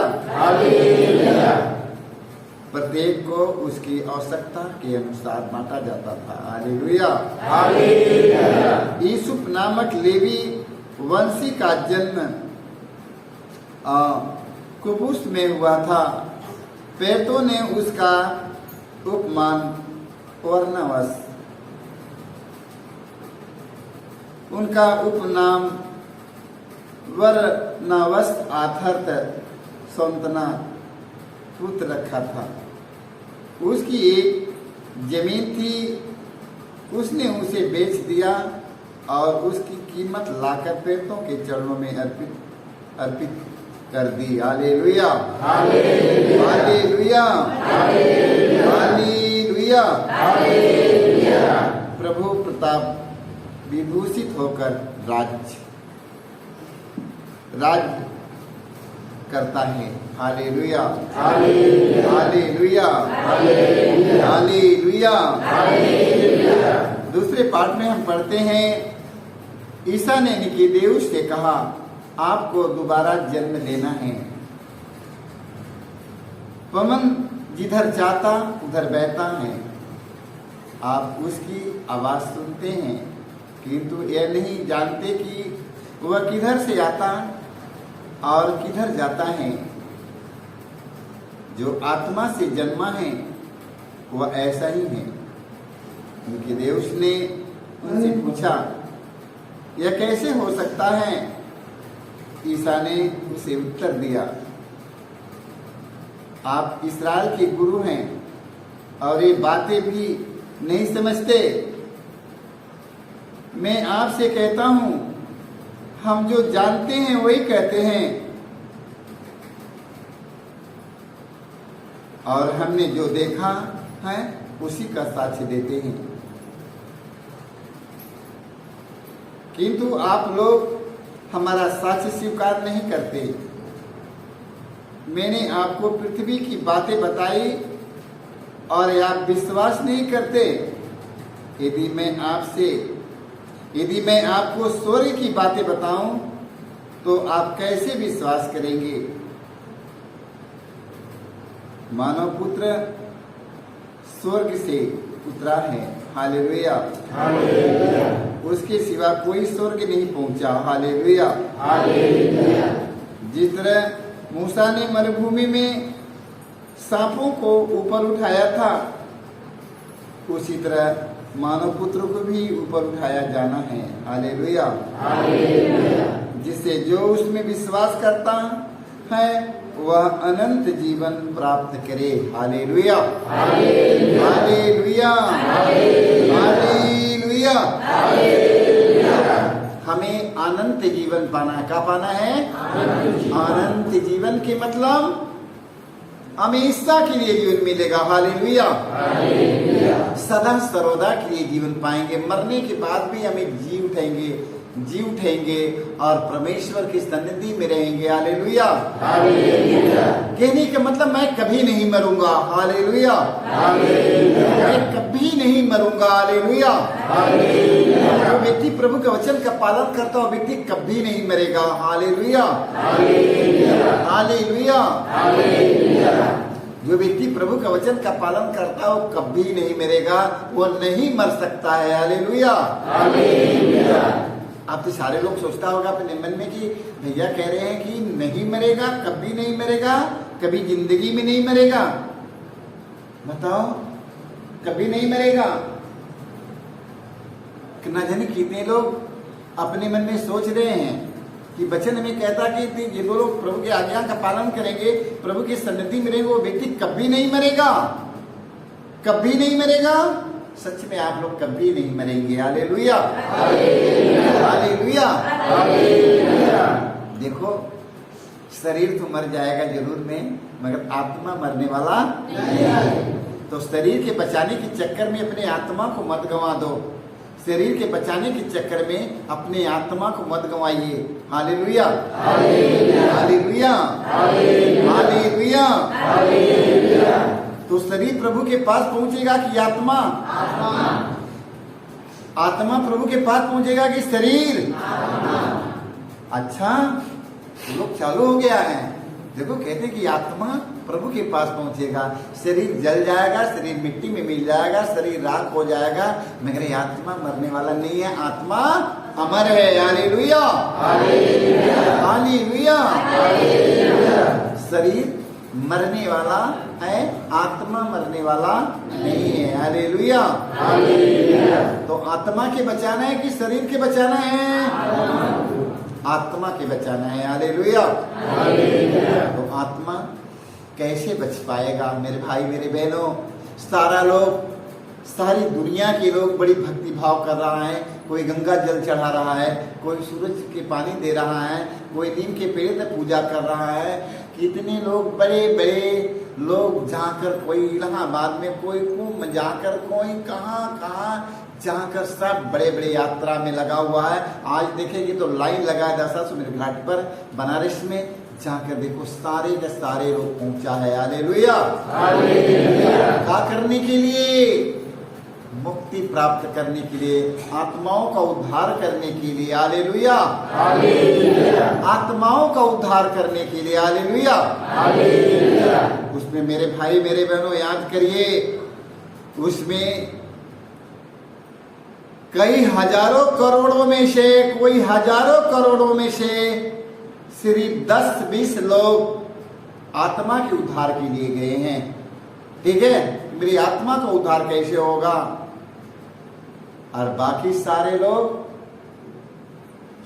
प्रत्येक को उसकी आवश्यकता के अनुसार बांटा जाता था। हालेलुया। यूसुफ नामक लेवी वंशी का जन्म कुबुस में हुआ था। प्रेरितों ने उसका उपमान वर्णवस, उनका उपनाम वर्णवस अर्थात संतना पुत्र रखा था। उसकी एक जमीन थी, उसने उसे बेच दिया और उसकी कीमत लाकर प्रेरितों के चरणों में अर्पित कर दी। हालेलुया। हालेलुया। हालेलुया। प्रभु प्रताप विभूषित होकर राज करता है। हालेलुया। हालेलुया। हालेलुया। दूसरे पाठ में हम पढ़ते हैं, ईसा ने निकोदेमुस से कहा, आपको दोबारा जन्म लेना है। पवन जिधर जाता उधर बहता है। आप उसकी आवाज सुनते हैं किंतु यह नहीं जानते कि वह किधर से आता और किधर जाता है। जो आत्मा से जन्मा है वह ऐसा ही है। निकोदेमुस ने उनसे पूछा, यह कैसे हो सकता है? ईसा ने उसे उत्तर दिया, आप इस्राएल के गुरु हैं और ये बातें भी नहीं समझते। मैं आपसे कहता हूं, हम जो जानते हैं वही कहते हैं और हमने जो देखा है उसी का साक्ष्य देते हैं। किंतु आप लोग हमारा साक्ष्य स्वीकार नहीं करते। मैंने आपको पृथ्वी की बातें बताई और आप विश्वास नहीं करते। यदि मैं आपको स्वर्ग की बातें बताऊं तो आप कैसे विश्वास करेंगे? मानव पुत्र स्वर्ग से उतरा है। हालेलुया। उसके सिवा कोई स्वर्ग नहीं पहुंचा। हालेलुया। जिस तरह मूसा ने मरुभूमि में सांपों को ऊपर उठाया था, उसी तरह मानव पुत्र को भी ऊपर उठाया जाना है। हालेलुया। जिससे जो उसमें विश्वास करता है वह अनंत जीवन प्राप्त करे। हालेलुया। हालेलुया। हालेलुया। हमें अनंत जीवन पाना है। क्या पाना है? अनंत जीवन के मतलब हमेशा के लिए जीवन मिलेगा। हालेलुया। सदा सर्वदा के लिए जीवन पाएंगे। मरने के बाद भी हमें जी उठेंगे और परमेश्वर की सन्निधि में रहेंगे। हालेलुया। कहने का मतलब मैं कभी नहीं मरूंगा। हालेलुया। मैं कभी नहीं मरूंगा। हालेलुया। जो व्यक्ति प्रभु के वचन का पालन करता है व्यक्ति कभी नहीं मरेगा। हालेलुया। हालेलुया। जो व्यक्ति प्रभु का वचन का पालन करता है वो कभी नहीं मरेगा, वो नहीं मर सकता है। हालेलुया। आप तो सारे लोग सोचता होगा अपने मन में कि भैया कह रहे हैं कि नहीं मरेगा, कभी नहीं मरेगा, कभी जिंदगी में नहीं मरेगा। बताओ, कभी नहीं मरेगा। ना जाने कितने लोग अपने मन में सोच रहे हैं कि वचन में कहता कि ये जो लोग प्रभु की आज्ञा का पालन करेंगे, प्रभु की सन्निधि में रहेंगे, वो व्यक्ति कभी नहीं मरेगा, कभी नहीं मरेगा। सच में आप लोग कभी नहीं मरेंगे। हालेलुया। हालेलुया। देखो, शरीर तो मर जाएगा जरूर में, मगर आत्मा मरने वाला नहीं है। तो शरीर के बचाने के चक्कर में अपने आत्मा को मत गंवा दो। शरीर के बचाने के चक्कर में अपने आत्मा को मत गंवाइए। Hallelujah, hallelujah, hallelujah. तो शरीर प्रभु के पास पहुंचेगा कि आत्मा? आत्मा प्रभु के पास पहुंचेगा कि शरीर? अच्छा, लोग चालू हो गया है। देखो, कहते कि आत्मा प्रभु के पास पहुंचेगा, शरीर जल जाएगा, शरीर मिट्टी में मिल जाएगा, शरीर राख हो जाएगा, मगर ये आत्मा मरने वाला नहीं है, आत्मा अमर है। Hallelujah, hallelujah. शरीर मरने वाला है, आत्मा मरने वाला नहीं है। हालेलुया। तो आत्मा के बचाना है कि शरीर के बचाना है? आत्मा के बचाना है। हालेलुया। तो आत्मा कैसे बच पाएगा मेरे भाई मेरे बहनों? सारा लोग, सारी दुनिया के लोग बड़ी भक्ति भाव कर रहा है। कोई गंगा जल चढ़ा रहा है, कोई सूरज के पानी दे रहा है, कोई नीम के पेड़ से पूजा कर रहा है। कितने लोग, बड़े बड़े लोग जाकर, कोई इलाहाबाद में, कोई कुंभ जाकर, कोई कहाँ जाकर, सब बड़े बड़े यात्रा में लगा हुआ है। आज देखेंगे तो लाइन लगा है दशाश्वमेध घाट पर बनारस में, जाकर देखो सारे के सारे लोग पहुंचा है। हालेलुया, क्या करने के लिए? मुक्ति प्राप्त करने के लिए, आत्माओं का उद्धार करने के लिए। हालेलुया, आत्माओं का उद्धार करने के लिए। हालेलुया। उसमें मेरे भाई मेरे बहनों याद करिए, उसमें कई हजारों करोड़ों में से, कोई हजारों करोड़ों में से सिर्फ 10-20 लोग आत्मा के उद्धार के लिए गए हैं। ठीक है, मेरी आत्मा का उद्धार कैसे होगा? और बाकी सारे लोग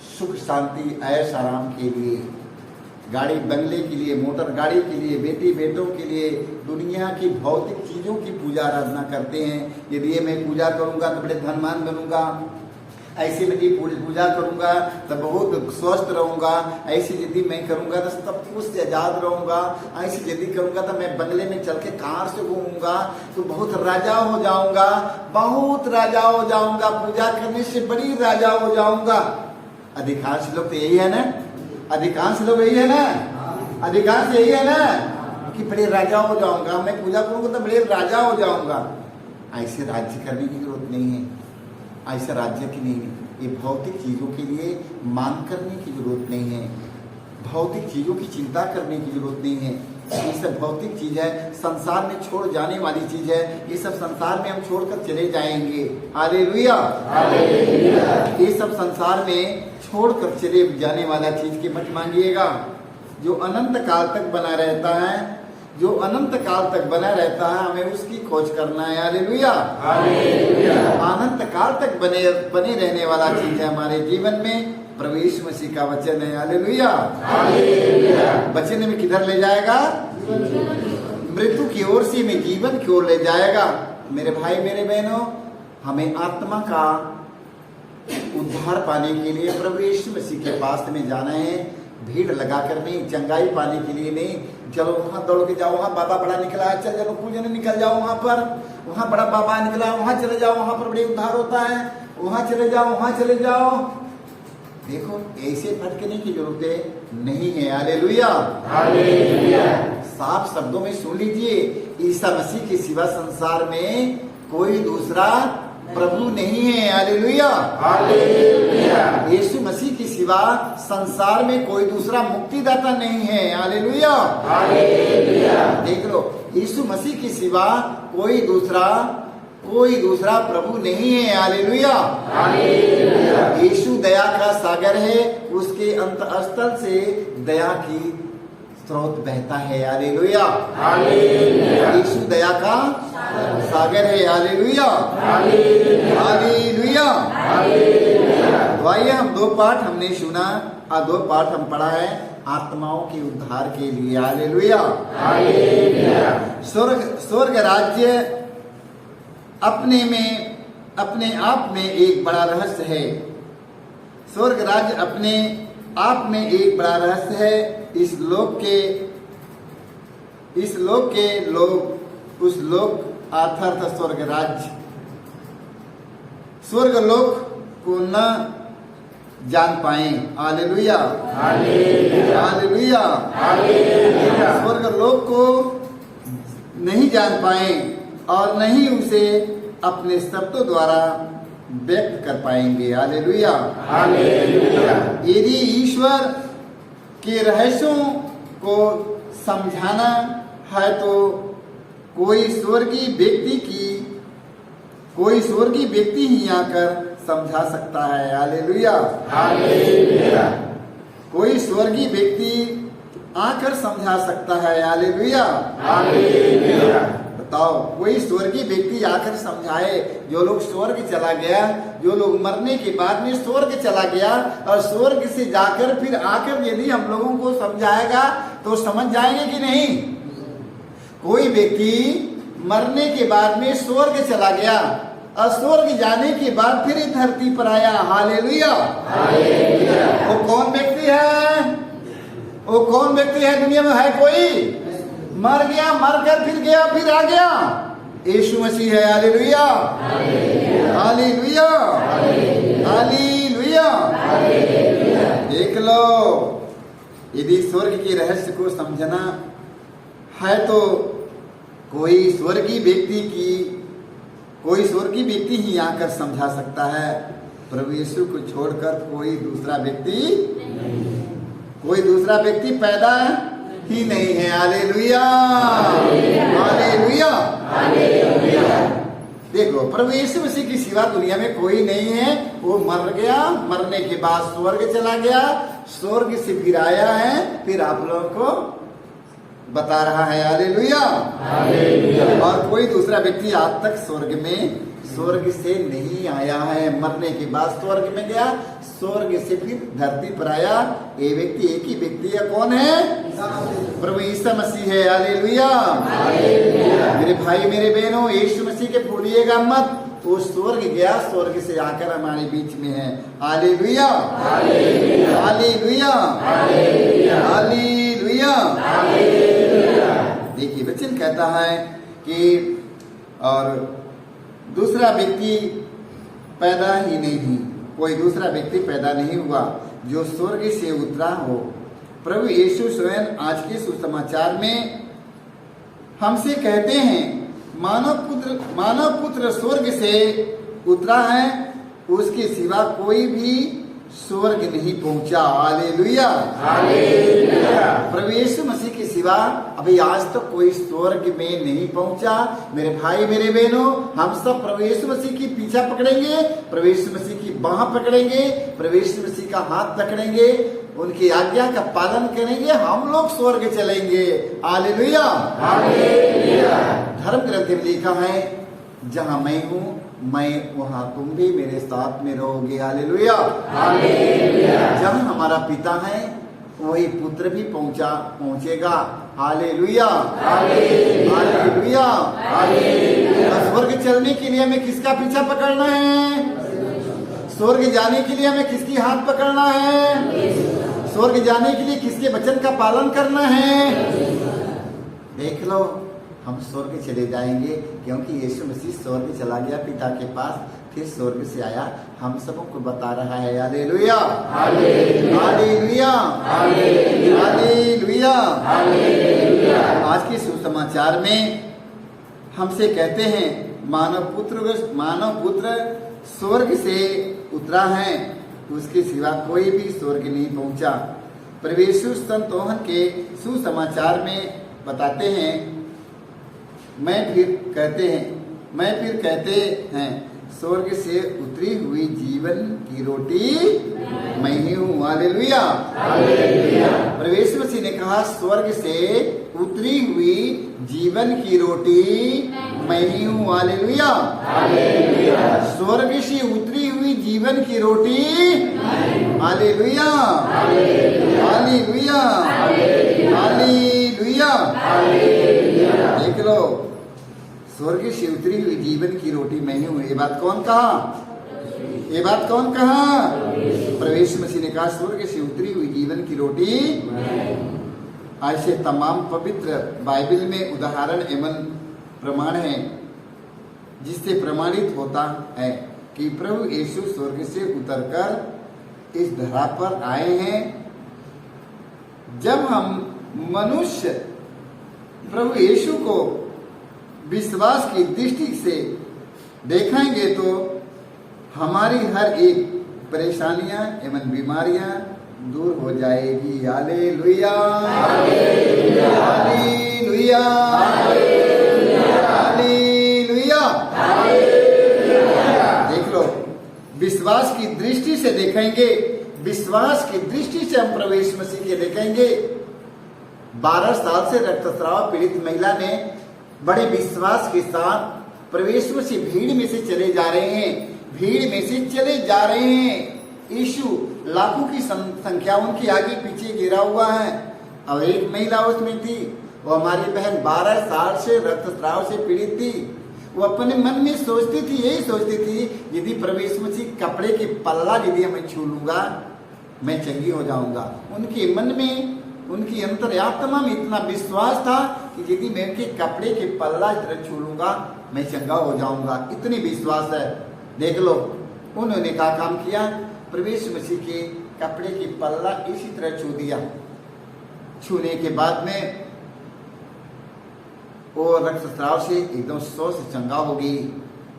सुख शांति ऐश आराम के लिए, गाड़ी बंगले के लिए, मोटर गाड़ी के लिए, बेटी बेटों के लिए, दुनिया की भौतिक चीजों की पूजा आराधना करते हैं। यदि ये मैं पूजा करूंगा तो बड़े धनवान बनूंगा, ऐसे यदि पूजा करूंगा तो बहुत स्वस्थ रहूंगा, ऐसे यदि मैं करूंगा तो सब कुछ से आजाद रहूंगा, ऐसे यदि करूंगा तो मैं बंगले में चल के कार से घूमूंगा तो बहुत राजा हो जाऊंगा, बहुत राजा हो जाऊंगा, पूजा करने से बड़ी राजा हो जाऊंगा। अधिकांश लोग तो यही है ना, अधिकांश लोग यही है ना, अधिकांश यही है ना कि बड़े राजा हो जाऊंगा, मैं पूजा करूंगा तो बड़े राजा हो जाऊंगा। ऐसे राज्य करने की जरूरत नहीं है, ऐसा राज्य की नहीं है। ये भौतिक चीजों के लिए मांग करने की जरूरत नहीं है, भौतिक चीजों की चिंता करने की जरूरत नहीं है। ये सब भौतिक चीज है, संसार में छोड़ जाने वाली चीज है। ये सब संसार में हम छोड़कर चले जाएंगे। हालेलुया, ये सब संसार में छोड़कर चले जाने वाला चीज की मत मांगिएगा। जो अनंत काल तक बना रहता है, जो अनंत काल तक बना रहता है, हमें उसकी खोज करना है। हालेलुया, अनंत काल तक बने रहने वाला चीज है हमारे जीवन में प्रभु यीशु मसीह का वचन है। हालेलुया, वचन में किधर ले जाएगा? मृत्यु की ओर से में जीवन की ओर ले जाएगा। मेरे भाई मेरे बहनों, हमें आत्मा का उद्धार पाने के लिए प्रभु यीशु मसीह के पास में जाना है। भीड़ लगाकर नहीं, चंगाई पाने के लिए नहीं। चलो वहां दौड़ के जाओ, वहां बाबा बड़ा निकला है, चल चलो कुछ जने निकल जाओ वहां पर, वहां बड़ा बाबा निकला है, वहां चले जाओ, वहां पर बड़े उद्धार होता है, वहां चले जाओ, वहां चले जाओ। देखो, ऐसे भटकने की जरूरत नहीं है। हालेलुया, साफ शब्दों में सुन लीजिए, ईसा मसीह के सिवा संसार में कोई दूसरा प्रभु नहीं है। हालेलुया, यीशु मसीह के सिवा संसार में कोई दूसरा मुक्तिदाता नहीं है। हालेलुया, देख लो, यीशु मसीह के सिवा कोई दूसरा प्रभु नहीं है। हालेलुया, यीशु दया का सागर है, उसके अंतःस्थल से दया की स्रोत बहता है। हालेलुया, यीशु दया का सागर है। Hallelujah, hallelujah. तो आइए, हम दो पाठ हमने सुना और दो पाठ हम पढ़ा है आत्माओं के उद्धार के लिए। हालेलुया, स्वर्ग राज्य अपने आप में एक बड़ा रहस्य है। स्वर्ग राज्य अपने आप में एक बड़ा रहस्य है। इस लोक के लोग उस लोक अर्थात स्वर्ग स्वर्ग लोक को न जान पाए। Hallelujah, hallelujah. स्वर्ग लोक को नहीं जान पाए और नहीं उसे अपने शब्दों द्वारा व्यक्त कर पाएंगे। हालेलुया, यदि ईश्वर के रहस्यों को समझाना है तो कोई स्वर्गीय व्यक्ति ही आकर समझा सकता है। हालेलुया, कोई स्वर्गीय व्यक्ति आकर समझा सकता है। हालेलुया, बताओ, कोई स्वर्गीय व्यक्ति आकर समझाए। जो लोग स्वर्ग चला गया, जो लोग मरने के बाद में स्वर्ग चला गया और स्वर्ग से जाकर फिर आकर यदि हम लोगों को समझाएगा तो समझ जाएंगे कि नहीं? कोई व्यक्ति मरने के बाद में स्वर्ग चला गया और स्वर्ग जाने के बाद फिर धरती पर आया। हालेलुया, वो कौन व्यक्ति है? वो कौन व्यक्ति है? दुनिया में है कोई? मर गया, मरकर फिर गया, फिर आ गया। यीशु मसीह है। Hallelujah, hallelujah, hallelujah. देख लो, यदि स्वर्ग के रहस्य को समझना है तो कोई स्वर्गीय व्यक्ति ही आकर समझा सकता है। प्रभु यीशु को छोड़कर कोई दूसरा व्यक्ति पैदा ही नहीं है। Hallelujah, hallelujah. देखो, प्रभु यीशु मसीह की सिवा दुनिया में कोई नहीं है। वो मर गया, मरने के बाद स्वर्ग चला गया, स्वर्ग से फिर आया है, फिर आप लोगों को बता रहा है। हालेलुया, और कोई दूसरा व्यक्ति आज तक स्वर्ग से नहीं आया है। मरने के बाद स्वर्ग में गया, स्वर्ग से फिर धरती पर आया। ये व्यक्ति एक ही व्यक्ति है। कौन है? प्रभु यीशु मसीह है। हालेलुया, मेरे भाई मेरे बहनों, यीशु मसीह के भूलिएगा मत। वो स्वर्ग गया, स्वर्ग से आकर हमारे बीच में है। Hallelujah, hallelujah, hallelujah. देखिए, वचन कहता है कि और दूसरा व्यक्ति पैदा ही नहीं, कोई दूसरा व्यक्ति पैदा नहीं हुआ जो स्वर्ग से उतरा हो। प्रभु यीशु स्वयं आज के सुसमाचार में हमसे कहते हैं, मानव पुत्र स्वर्ग से उतरा है, उसके सिवा कोई भी स्वर्ग नहीं पहुंचा। हालेलुया, प्रभु यीशु मसीह के सिवा अभी आज तक तो कोई स्वर्ग में नहीं पहुंचा। मेरे भाई मेरे बहनों, हम सब प्रभु यीशु मसीह की पीछा पकड़ेंगे, प्रभु यीशु मसीह की बाह पकड़ेंगे, प्रभु यीशु मसीह का हाथ पकड़ेंगे, उनकी आज्ञा का पालन करेंगे, हम लोग स्वर्ग चलेंगे। हालेलुया, धर्म ग्रंथ में लिखा है, जहां मैं हूँ मैं वहां तुम भी मेरे साथ में रहोगे। हालेलुया, जहां हमारा पिता है वही पुत्र भी पहुंचेगा। Hallelujah, hallelujah. स्वर्ग चलने के लिए हमें किसका पीछा पकड़ना है? स्वर्ग जाने के लिए हमें किसकी हाथ पकड़ना है? स्वर्ग जाने के लिए किसके वचन का पालन करना है? देख लो, हम स्वर्ग चले जाएंगे क्योंकि यीशु मसीह स्वर्ग चला गया पिता के पास, फिर स्वर्ग से आया, हम सबों को बता रहा है। Hallelujah, hallelujah, hallelujah. आज के सुसमाचार में हमसे कहते हैं, मानव पुत्र स्वर्ग से उतरा है, उसके सिवा कोई भी स्वर्ग नहीं पहुंचा। प्रभु यीशु संत योहन के सुसमाचार में बताते हैं, मैं फिर कहते हैं स्वर्ग से उतरी हुई जीवन की रोटी मैं ही हूँ। हालेलुया, प्रभु यीशु मसीह ने कहा, स्वर्ग से उतरी हुई जीवन की रोटी मैं ही हूँ। हालेलुया, स्वर्ग से उतरी हुई जीवन की रोटी। Hallelujah, hallelujah, hallelujah. देख लो, स्वर्ग से उतरी हुई जीवन की रोटी मैं ही हूँ। ये बात कौन कहा? ये बात कौन कहा? प्रभु यीशु मसीह ने कहा, स्वर्ग से उतरी हुई जीवन की रोटी। ऐसे तमाम पवित्र बाइबल में उदाहरण एवं प्रमाण है जिससे प्रमाणित होता है कि प्रभु यीशु स्वर्ग से उतरकर इस धरा पर आए हैं। जब हम मनुष्य प्रभु यीशु को विश्वास की दृष्टि से देखेंगे तो हमारी हर एक परेशानियां एवं बीमारियां दूर हो जाएगी। Hallelujah, hallelujah, hallelujah, hallelujah. देख लो, विश्वास की दृष्टि से देखेंगे, विश्वास की दृष्टि से हम प्रभु यीशु मसीह के देखेंगे। 12 साल से रक्तस्राव पीड़ित महिला ने बड़े विश्वास के साथ प्रभु यीशु मसीह भीड़ में से चले जा रहे हैं, भीड़ में से चले जा रहे हैं। यीशु लाखों की संख्या उनके आगे पीछे गिरा हुआ है और एक महिला उसमें थी। वो हमारी बहन 12 साल से रक्तस्राव से पीड़ित थी। वो अपने मन में सोचती थी, यही सोचती थी, यदि प्रभु यीशु मसीह कपड़े की पल्ला यदि मैं छू लूंगा मैं चंगी हो जाऊंगा। उनके मन में, उनकी अंतर्यात्मा में इतना विश्वास था कि यदि मैं उनके कपड़े के पल्ला छू लूंगा मैं चंगा हो जाऊंगा। इतनी विश्वास है। देख लो, उन्होंने क्या काम किया, प्रभु यीशु मसीह के कपड़े की पल्ला इसी तरह छू दिया। छूने के बाद में वो रक्तस्राव से एकदम 100 से चंगा हो गई।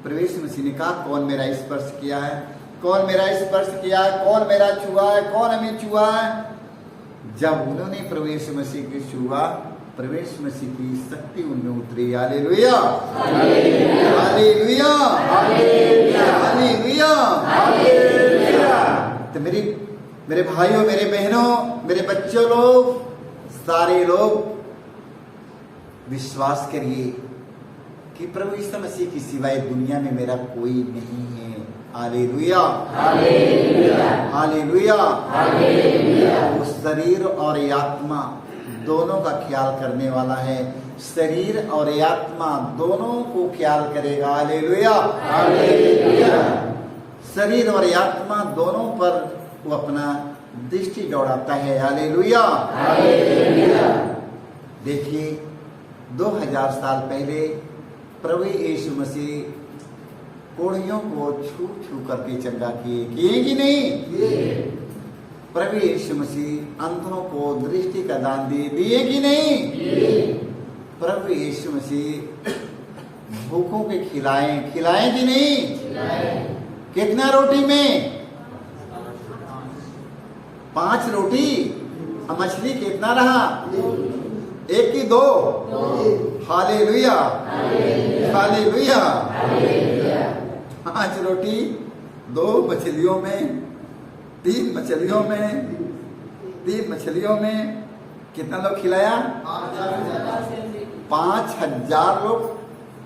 प्रभु यीशु मसीह ने कहा, कौन मेरा स्पर्श किया है, कौन मेरा स्पर्श किया है, कौन मेरा छुआ है, कौन हमें छुआ है। जब उन्होंने प्रभु यीशु मसीह को छुआ, प्रभु यीशु मसीह की शक्ति उनमें उतरी। Hallelujah, hallelujah, hallelujah, hallelujah. तो मेरे भाइयों, मेरे बहनों, मेरे बच्चों लोग, सारे लोग विश्वास करिए कि प्रभु यीशु मसीह की सिवाय दुनिया में मेरा कोई नहीं है। Hallelujah, hallelujah, hallelujah, hallelujah. वो शरीर और आत्मा दोनों का ख्याल करने वाला है, शरीर और आत्मा दोनों को ख्याल करेगा। Hallelujah, hallelujah. शरीर और आत्मा दोनों पर वो अपना दृष्टि दौड़ाता है। Hallelujah, hallelujah. देखिए, 2000 साल पहले प्रभु यीशु मसीह कोढ़ियों को छू छू करके चंगा किए कि नहीं? प्रभु यीशु मसीह अंधों को दृष्टि का दान दिए कि नहीं? प्रभु यीशु मसीह भूखों के खिलाए कि नहीं? कितना रोटी में? 5 रोटी। मछली कितना रहा? 1 की 2? Hallelujah, hallelujah. 5 रोटी 2 मछलियों में, 3 मछलियों में कितना लोग खिलाया? 5000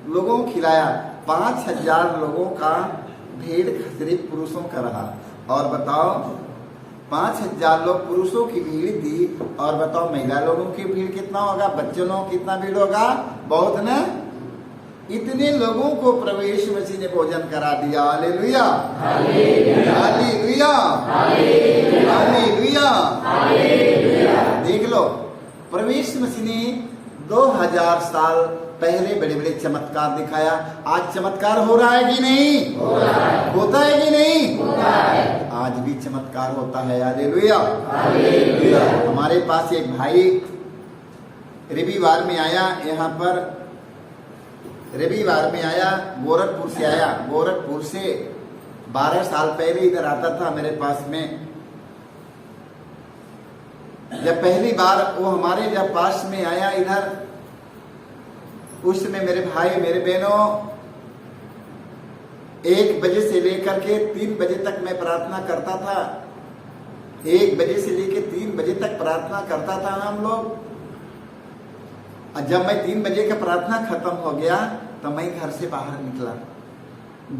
लोगों को खिलाया। 5000 लोगों का भीड़ सिर्फ पुरुषों का रहा। और बताओ, 5000 लोग पुरुषों की भीड़ थी, और बताओ महिला लोगों की भीड़ कितना होगा, बच्चों लोगों की कितना भीड़ होगा? बहुत ना। इतने लोगों को प्रभु यीशु मसीह ने भोजन करा दिया। Hallelujah, hallelujah, hallelujah, hallelujah. देख लो, प्रभु यीशु मसीह ने 2000 साल पहले बड़े बड़े चमत्कार दिखाया। आज चमत्कार हो रहा है कि नहीं? होता है कि नहीं? आज भी चमत्कार होता है। Hallelujah, hallelujah. हमारे पास एक भाई रविवार में आया, यहाँ पर रविवार में आया, गोरखपुर से आया। गोरखपुर से 12 साल पहले इधर आता था मेरे पास में। जब पहली बार वो हमारे जब पास में आया इधर, उस समय मेरे भाई, मेरे बहनों, 1 बजे से लेकर के 3 बजे तक मैं प्रार्थना करता था। 1 बजे से लेकर 3 बजे तक प्रार्थना करता था हम लोग। जब मैं 3 बजे का प्रार्थना खत्म हो गया तो मैं घर से बाहर निकला।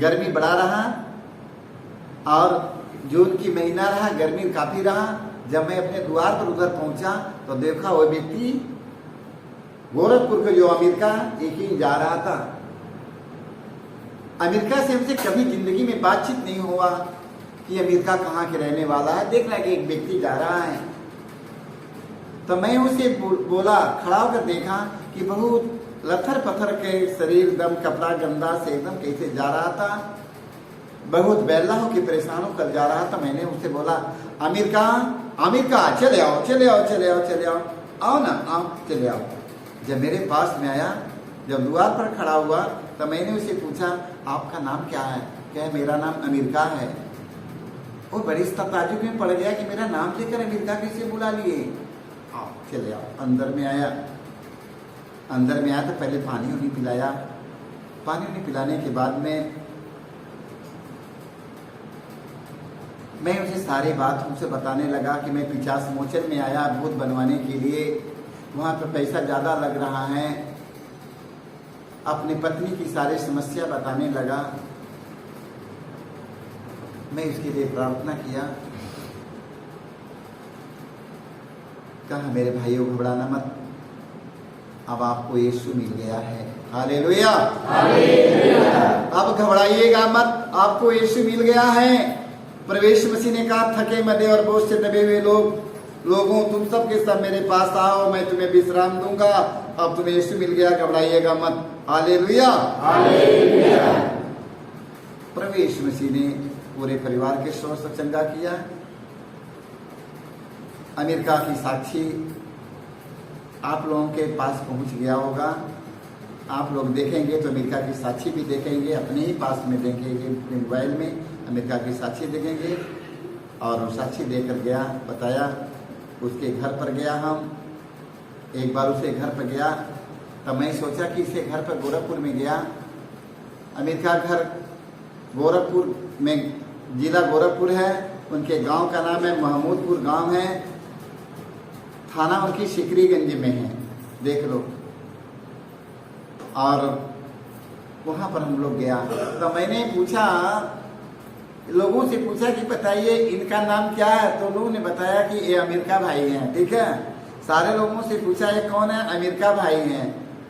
गर्मी बड़ा रहा और जून की महीना रहा, गर्मी काफी रहा। जब मैं अपने द्वार पर उधर पहुंचा तो देखा वो व्यक्ति गोरखपुर के जो अमेरिका एक ही जा रहा था। अमेरिका से हमसे कभी जिंदगी में बातचीत नहीं हुआ कि अमेरिका कहाँ के रहने वाला है। देख रहा कि एक व्यक्ति जा रहा है, तो मैं उसे बोला, खड़ा होकर देखा कि बहुत लथर पथर के शरीर, एकदम कपड़ा गंदा से एकदम कैसे जा रहा था। बहुत बेला हो कि परेशान होकर जा रहा था। मैंने उससे बोला, आमिर का चले आओ, चले आओ, चले आओ, चले आओ, आओ ना, आओ, चले आओ। जब मेरे पास में आया, जब द्वार पर खड़ा हुआ, तो मैंने उसे पूछा, आपका नाम क्या है? क्या मेरा नाम अमेरिका है। वो बड़ी ताज्जुब में पड़ गया कि मेरा नाम लेकर अमेरिका कैसे बुला लिए। आओ, चले आओ। अंदर में आया तो पहले पानी उन्हें पिलाया। पानी उन्हें पिलाने के बाद में मैं उसे सारी बात उनसे बताने लगा कि मैं 50 मोचन में आया भूत बनवाने के लिए, वहाँ पर पैसा ज़्यादा लग रहा है। अपनी पत्नी की सारी समस्या बताने लगा। मैं उसके लिए प्रार्थना किया। कहा, मेरे भाइयों घबराना मत, अब आपको यीशु मिल गया है। Hallelujah, hallelujah. अब घबराइएगा मत, आपको यीशु मिल गया है। प्रवेश मसीह ने कहा, थके मदे और बोझ से दबे हुए लोगों, तुम सब के सब मेरे पास आओ, मैं तुम्हें विश्राम दूंगा। अब तुम्हें यीशु मिल गया, घबराइएगा मत। Hallelujah, hallelujah. प्रवेश मसीह ने पूरे परिवार के शोर से चंगा किया। अमेरिका की साक्षी आप लोगों के पास पहुंच गया होगा। आप लोग देखेंगे तो अमेरिका की साक्षी भी देखेंगे, अपने ही पास में देखेंगे, मोबाइल में अमेरिका की साक्षी देखेंगे। और वो साक्षी देकर गया, बताया। उसके घर पर गया, हम एक बार उसे घर पर गया, तब मैं सोचा कि इसे घर पर गोरखपुर में गया। अमेरिका घर गोरखपुर में, जिला गोरखपुर है। उनके गांव का नाम है महमूदपुर गांव है। थाना उनकी सिकरीगंज में है, देख लो। और वहां पर हम लोग गया तो मैंने पूछा, लोगों से पूछा कि बताइए इनका नाम क्या है। तो लोगों ने बताया कि ये अमेरिका भाई हैं। ठीक है, सारे लोगों से पूछा ये कौन है? अमेरिका भाई हैं।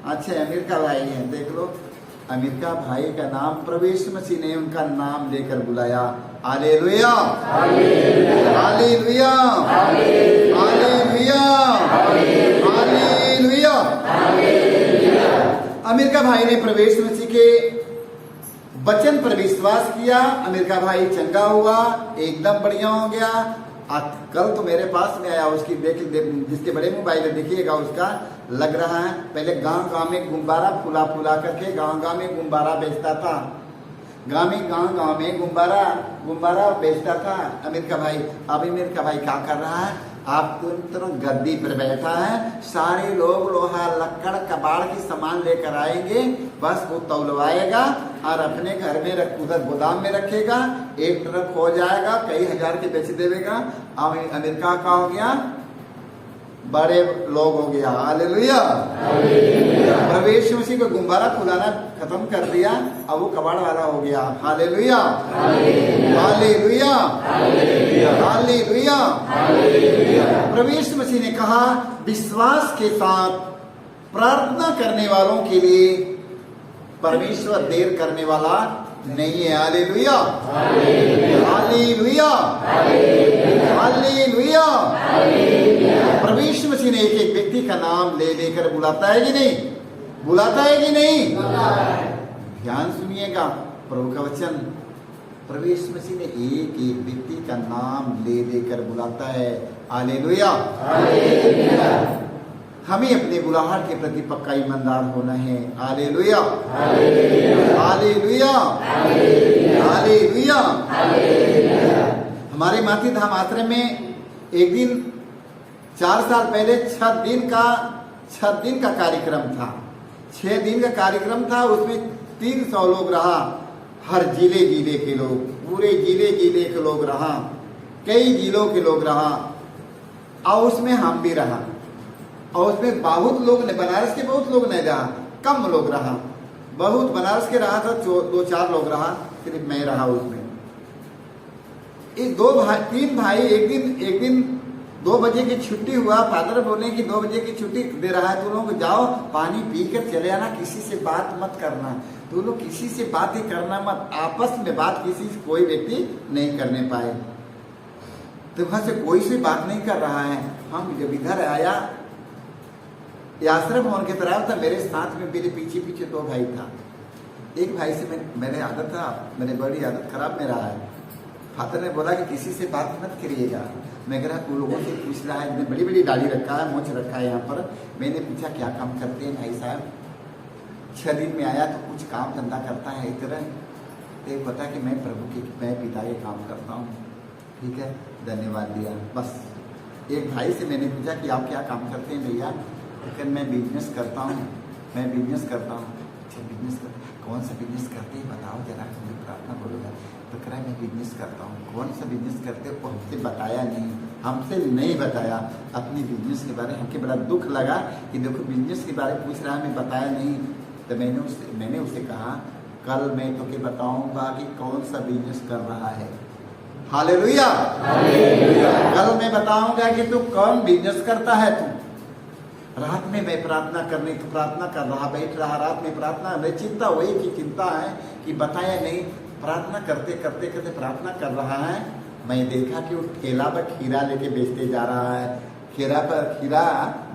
अच्छा, अमेरिका भाई हैं, देख लो। अमेरिका भाई का नाम प्रवेश मसीह ने उनका नाम लेकर बुलाया। Hallelujah, hallelujah, hallelujah, hallelujah. America भाई ने प्रवेश मसीह के वचन पर विश्वास किया। अमेरिका भाई चंगा हुआ, एकदम बढ़िया हो गया। कल तो मेरे पास में आया, उसकी जिसके बड़े मोबाइल देखिएगा, उसका लग रहा है। पहले गांव में गुब्बारा फुला करके गांव में गुब्बारा बेचता था। गांव में गुब्बारा बेचता था अमेरिका भाई। अब अमेरिका भाई क्या कर रहा है? आप तुरंत गद्दी पर बैठा है। सारे लोग लोहा लक्कड़ कबाड़ की सामान लेकर आएंगे, बस वो तौलवाएगा और अपने घर में उधर गोदाम में रखेगा। एक ट्रक हो जाएगा, कई हजार के बेच देगा। अब अमेरिका का हो गया, बड़े लोग हो गया। हालेलुया, प्रवेश मसीह को गुब्बारा फुलाना खत्म कर दिया, अब वो कबाड़ वाला हो गया। Hallelujah, hallelujah, hallelujah. प्रवेश मसीह ने कहा, विश्वास के साथ प्रार्थना करने वालों के लिए परमेश्वर देर करने वाला नहीं है। Hallelujah, hallelujah, hallelujah. प्रवेश मसीह ने एक व्यक्ति का नाम ले लेकर बुलाता है कि नहीं? बुलाता है कि नहीं? ध्यान सुनिएगा प्रभु का वचन। प्रवेश मसीह ने एक व्यक्ति का नाम ले लेकर बुलाता है। हालेलुया। हमें अपने बुलाहट के प्रति पक्का ईमानदार होना है। Hallelujah, hallelujah, hallelujah. हमारे माती धाम आश्रम में एक दिन 4 साल पहले 6 दिन का कार्यक्रम था। 6 दिन का कार्यक्रम था, उसमें 300 लोग रहा। हर जिले के लोग, पूरे जिले के लोग रहा, कई जिलों के लोग रहा, और उसमें हम भी रहा। और उसमें बहुत लोग ने, बनारस के बहुत लोग नहीं रहा, कम लोग रहा। बहुत बनारस के रहा था, 2-4 लोग रहा, सिर्फ मैं रहा उसमें। इस 3 भाई एक दिन 2 बजे की छुट्टी हुआ। फादर बोले कि 2 बजे की छुट्टी दे रहा है, तुम लोग जाओ पानी पी कर चले आना, किसी से बात मत करना। तुम लोग किसी से बात ही करना मत, आपस में बात किसी से कोई व्यक्ति नहीं करने पाए। तो वहां से कोई से बात नहीं कर रहा है। हम जब इधर आया, आश्रम भवन की तरफ था, मेरे साथ में मेरे पीछे 2 भाई था। एक भाई से मेरे आदत था, मेरे बड़ी आदत खराब में रहा है। फादर ने बोला कि किसी से बात मत करिएगा। मैं कह रहा उन लोगों से पूछ रहा है, इतनी बड़ी बड़ी दाढ़ी रखा है, मूंछ रखा है यहाँ पर। मैंने पूछा क्या काम करते हैं भाई साहब? 6 दिन में आया तो कुछ काम धंधा करता है इधर। तो पता कि मैं प्रभु के, मैं पिता के काम करता हूँ। ठीक है, धन्यवाद दिया बस। एक भाई से मैंने पूछा कि आप क्या काम करते हैं भैया? लेकिन मैं बिजनेस करता हूँ, मैं बिजनेस करता हूँ। अच्छा बिजनेस कर, कौन सा बिजनेस करते हैं बताओ जरा, मुझे प्रार्थना बोलूँगा। तो कह रहा है मैं बिजनेस करता हूँ। कौन सा बिजनेस करते हो? हमसे बताया नहीं, हमसे नहीं बताया अपनी बिजनेस के बारे में। हमके बड़ा दुख लगा कि देखो बिजनेस के बारे में पूछ रहा है, मैं बताया नहीं। तो मैंने उसे कहा कल मैं तो के बताऊंगा कि कौन सा बिजनेस कर रहा है। हालेलुया, कल मैं बताऊंगा कि तू कौन बिजनेस करता है। तू रात में मैं प्रार्थना कर रहा, बैठ रहा रात में प्रार्थना, मैं चिंता वही की चिंता है कि बताया नहीं। प्रार्थना करते प्रार्थना कर रहा है। मैं देखा कि वो ठेला पर खीरा लेके बेचते जा रहा है, खीरा पर खीरा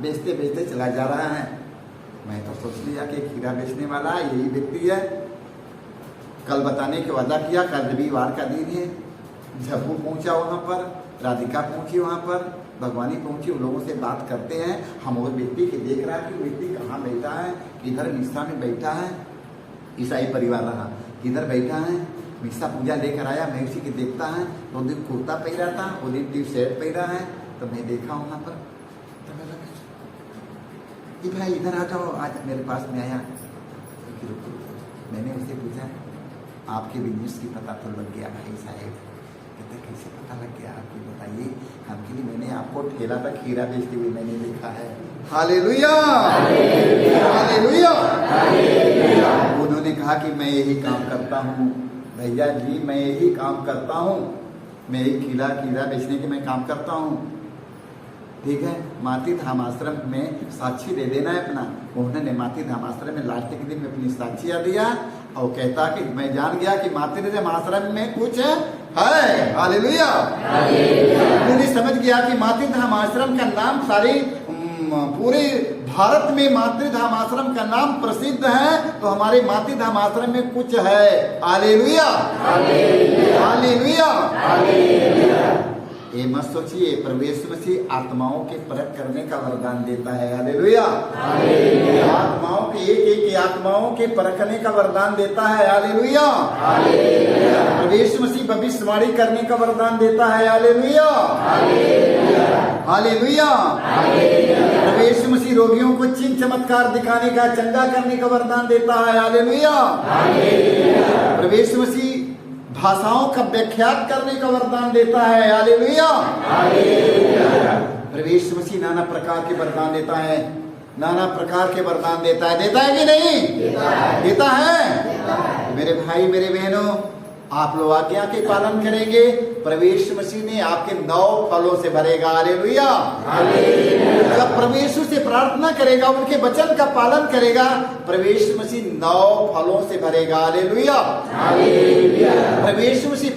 बेचते चला जा रहा है। मैं तो सोच लिया कि खीरा बेचने वाला यही व्यक्ति है। कल बताने के वादा किया, कल रविवार का दिन है। झब्बू पहुंचा वहां पर, राधिका पहुंची वहां पर, भगवानी पहुंची। उन लोगों से बात करते हैं। हम उस व्यक्ति के देख रहा है कि व्यक्ति कहाँ बैठा है, किधर मिस्सा में बैठा है। ईसाई परिवार रहा, किधर बैठा है। मिस्सा पूजा लेकर आया, मैं उसी के देखता है। तो दिन कुर्ता पहरा था, वो दिन टी शर्ट पहरा है। तो मैं देखा वहां पर, तो मैं लगा कि भाई इधर आ जाओ, आज मेरे पास में आया। मैंने उसे पूछा आपके बिजनेस की पता तो लग गया भाई साहब? कहते कैसे पता लग गया आपकी, बताइए। हमके लिए मैंने आपको ठेला पर खीरा बेचते हुए मैंने देखा है। Hallelujah, hallelujah. उन्होंने कहा कि मैं यही काम करता हूँ भैया जी, मैं यही काम करता हूँ। मैं यही खीरा बेचने के मैं काम करता हूँ। ठीक है, माती धाम आश्रम में साक्षी दे देना है अपना। उन्होंने माती धाम आश्रम में लास्ट के दिन में अपनी साक्षियां दिया और कहता कि मैं जान गया कि माती धाम आश्रम में कुछ है। हालेलुया। उन्होंने समझ गया कि माती धाम आश्रम का नाम सारी पूरे भारत में मातृ धाम आश्रम का नाम प्रसिद्ध है। तो हमारे मातृ धाम आश्रम में कुछ है। Hallelujah, hallelujah. ये मत सोचिए, प्रभु यीशु मसीह आत्माओं के परख करने का वरदान देता है। हालेलुया, आत्माओं के एक आत्माओं के परखने का वरदान देता है। हालेलुया, प्रभु यीशु मसीह भविष्यवाणी करने का वरदान देता है। Hallelujah, hallelujah. प्रभु यीशु मसीह रोगियों को चिन्ह चमत्कार दिखाने का, चंगा करने का वरदान देता है। हालेलुया, प्रभु यीशु मसीह भाषाओं का व्याख्यात करने का वरदान देता है। हालेलुया, प्रभु यीशु मसीह नाना प्रकार के वरदान देता है, नाना प्रकार के वरदान देता है। देता है कि नहीं? देता है। मेरे भाई मेरे बहनों, आप लोग आज्ञा के पालन करेंगे, प्रभु यीशु मसीह ने आपके 9 फलों से भरेगा। हालेलुया। जब प्रभु यीशु से प्रार्थना करेगा, उनके वचन का पालन करेगा, प्रभु यीशु मसीह 9 फलों से भरेगा। हालेलुया। प्रभु यीशु मसीह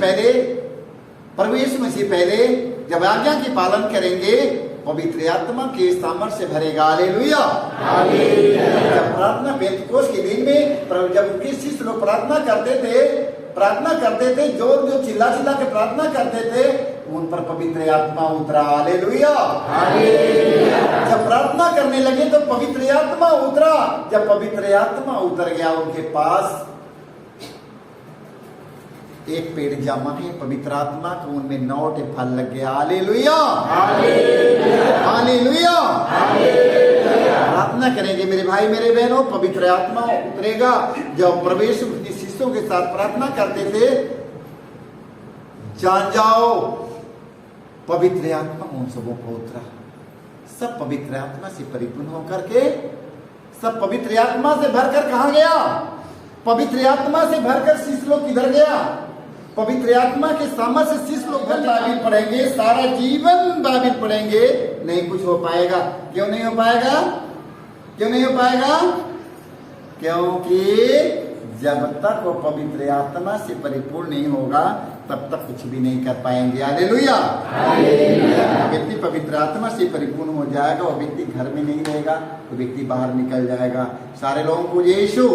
पहले जब आज्ञा की पालन करेंगे, पवित्र आत्मा के सामर्थ्य से भरेगा। हालेलुया। जब प्रार्थना पेंतकोस्त के दिन में जब उनके शिष्य लोग प्रार्थना करते थे, जोर चिल्ला के प्रार्थना करते थे, उन पर पवित्र आत्मा उतरा। हालेलुया। जब प्रार्थना करने लगे तो पवित्र आत्मा उतरा। जब पवित्र आत्मा उतर गया, उनके पास एक पेड़ जमा है पवित्र आत्मा को, उनमें 9 फल लग गया। Hallelujah, hallelujah. प्रार्थना करेंगे मेरे भाई मेरे बहनों, पवित्र आत्मा उतरेगा। जब प्रवेश शिष्यों के साथ प्रार्थना करते थे, जान जाओ पवित्र आत्मा उन सबों को उतरा। सब पवित्र आत्मा से परिपूर्ण होकर के, सब पवित्र आत्मा से भरकर कहाँ गया? पवित्र आत्मा से भरकर शिष्य लोग किधर गया? पवित्र आत्मा के सामर्थ्य से शिष्य लोग बाइबिल पढ़ेंगे, सारा जीवन बाइबिल पढ़ेंगे, नहीं कुछ हो पाएगा। क्यों नहीं हो पाएगा? क्यों नहीं हो पाएगा? क्योंकि जब तक वो पवित्र आत्मा से परिपूर्ण नहीं होगा, तब तक कुछ भी नहीं कर पाएंगे। हालेलुया। व्यक्ति पवित्र आत्मा से परिपूर्ण हो जाएगा, वो व्यक्ति घर में नहीं रहेगा, वो व्यक्ति बाहर निकल जाएगा। सारे लोगों को यीशु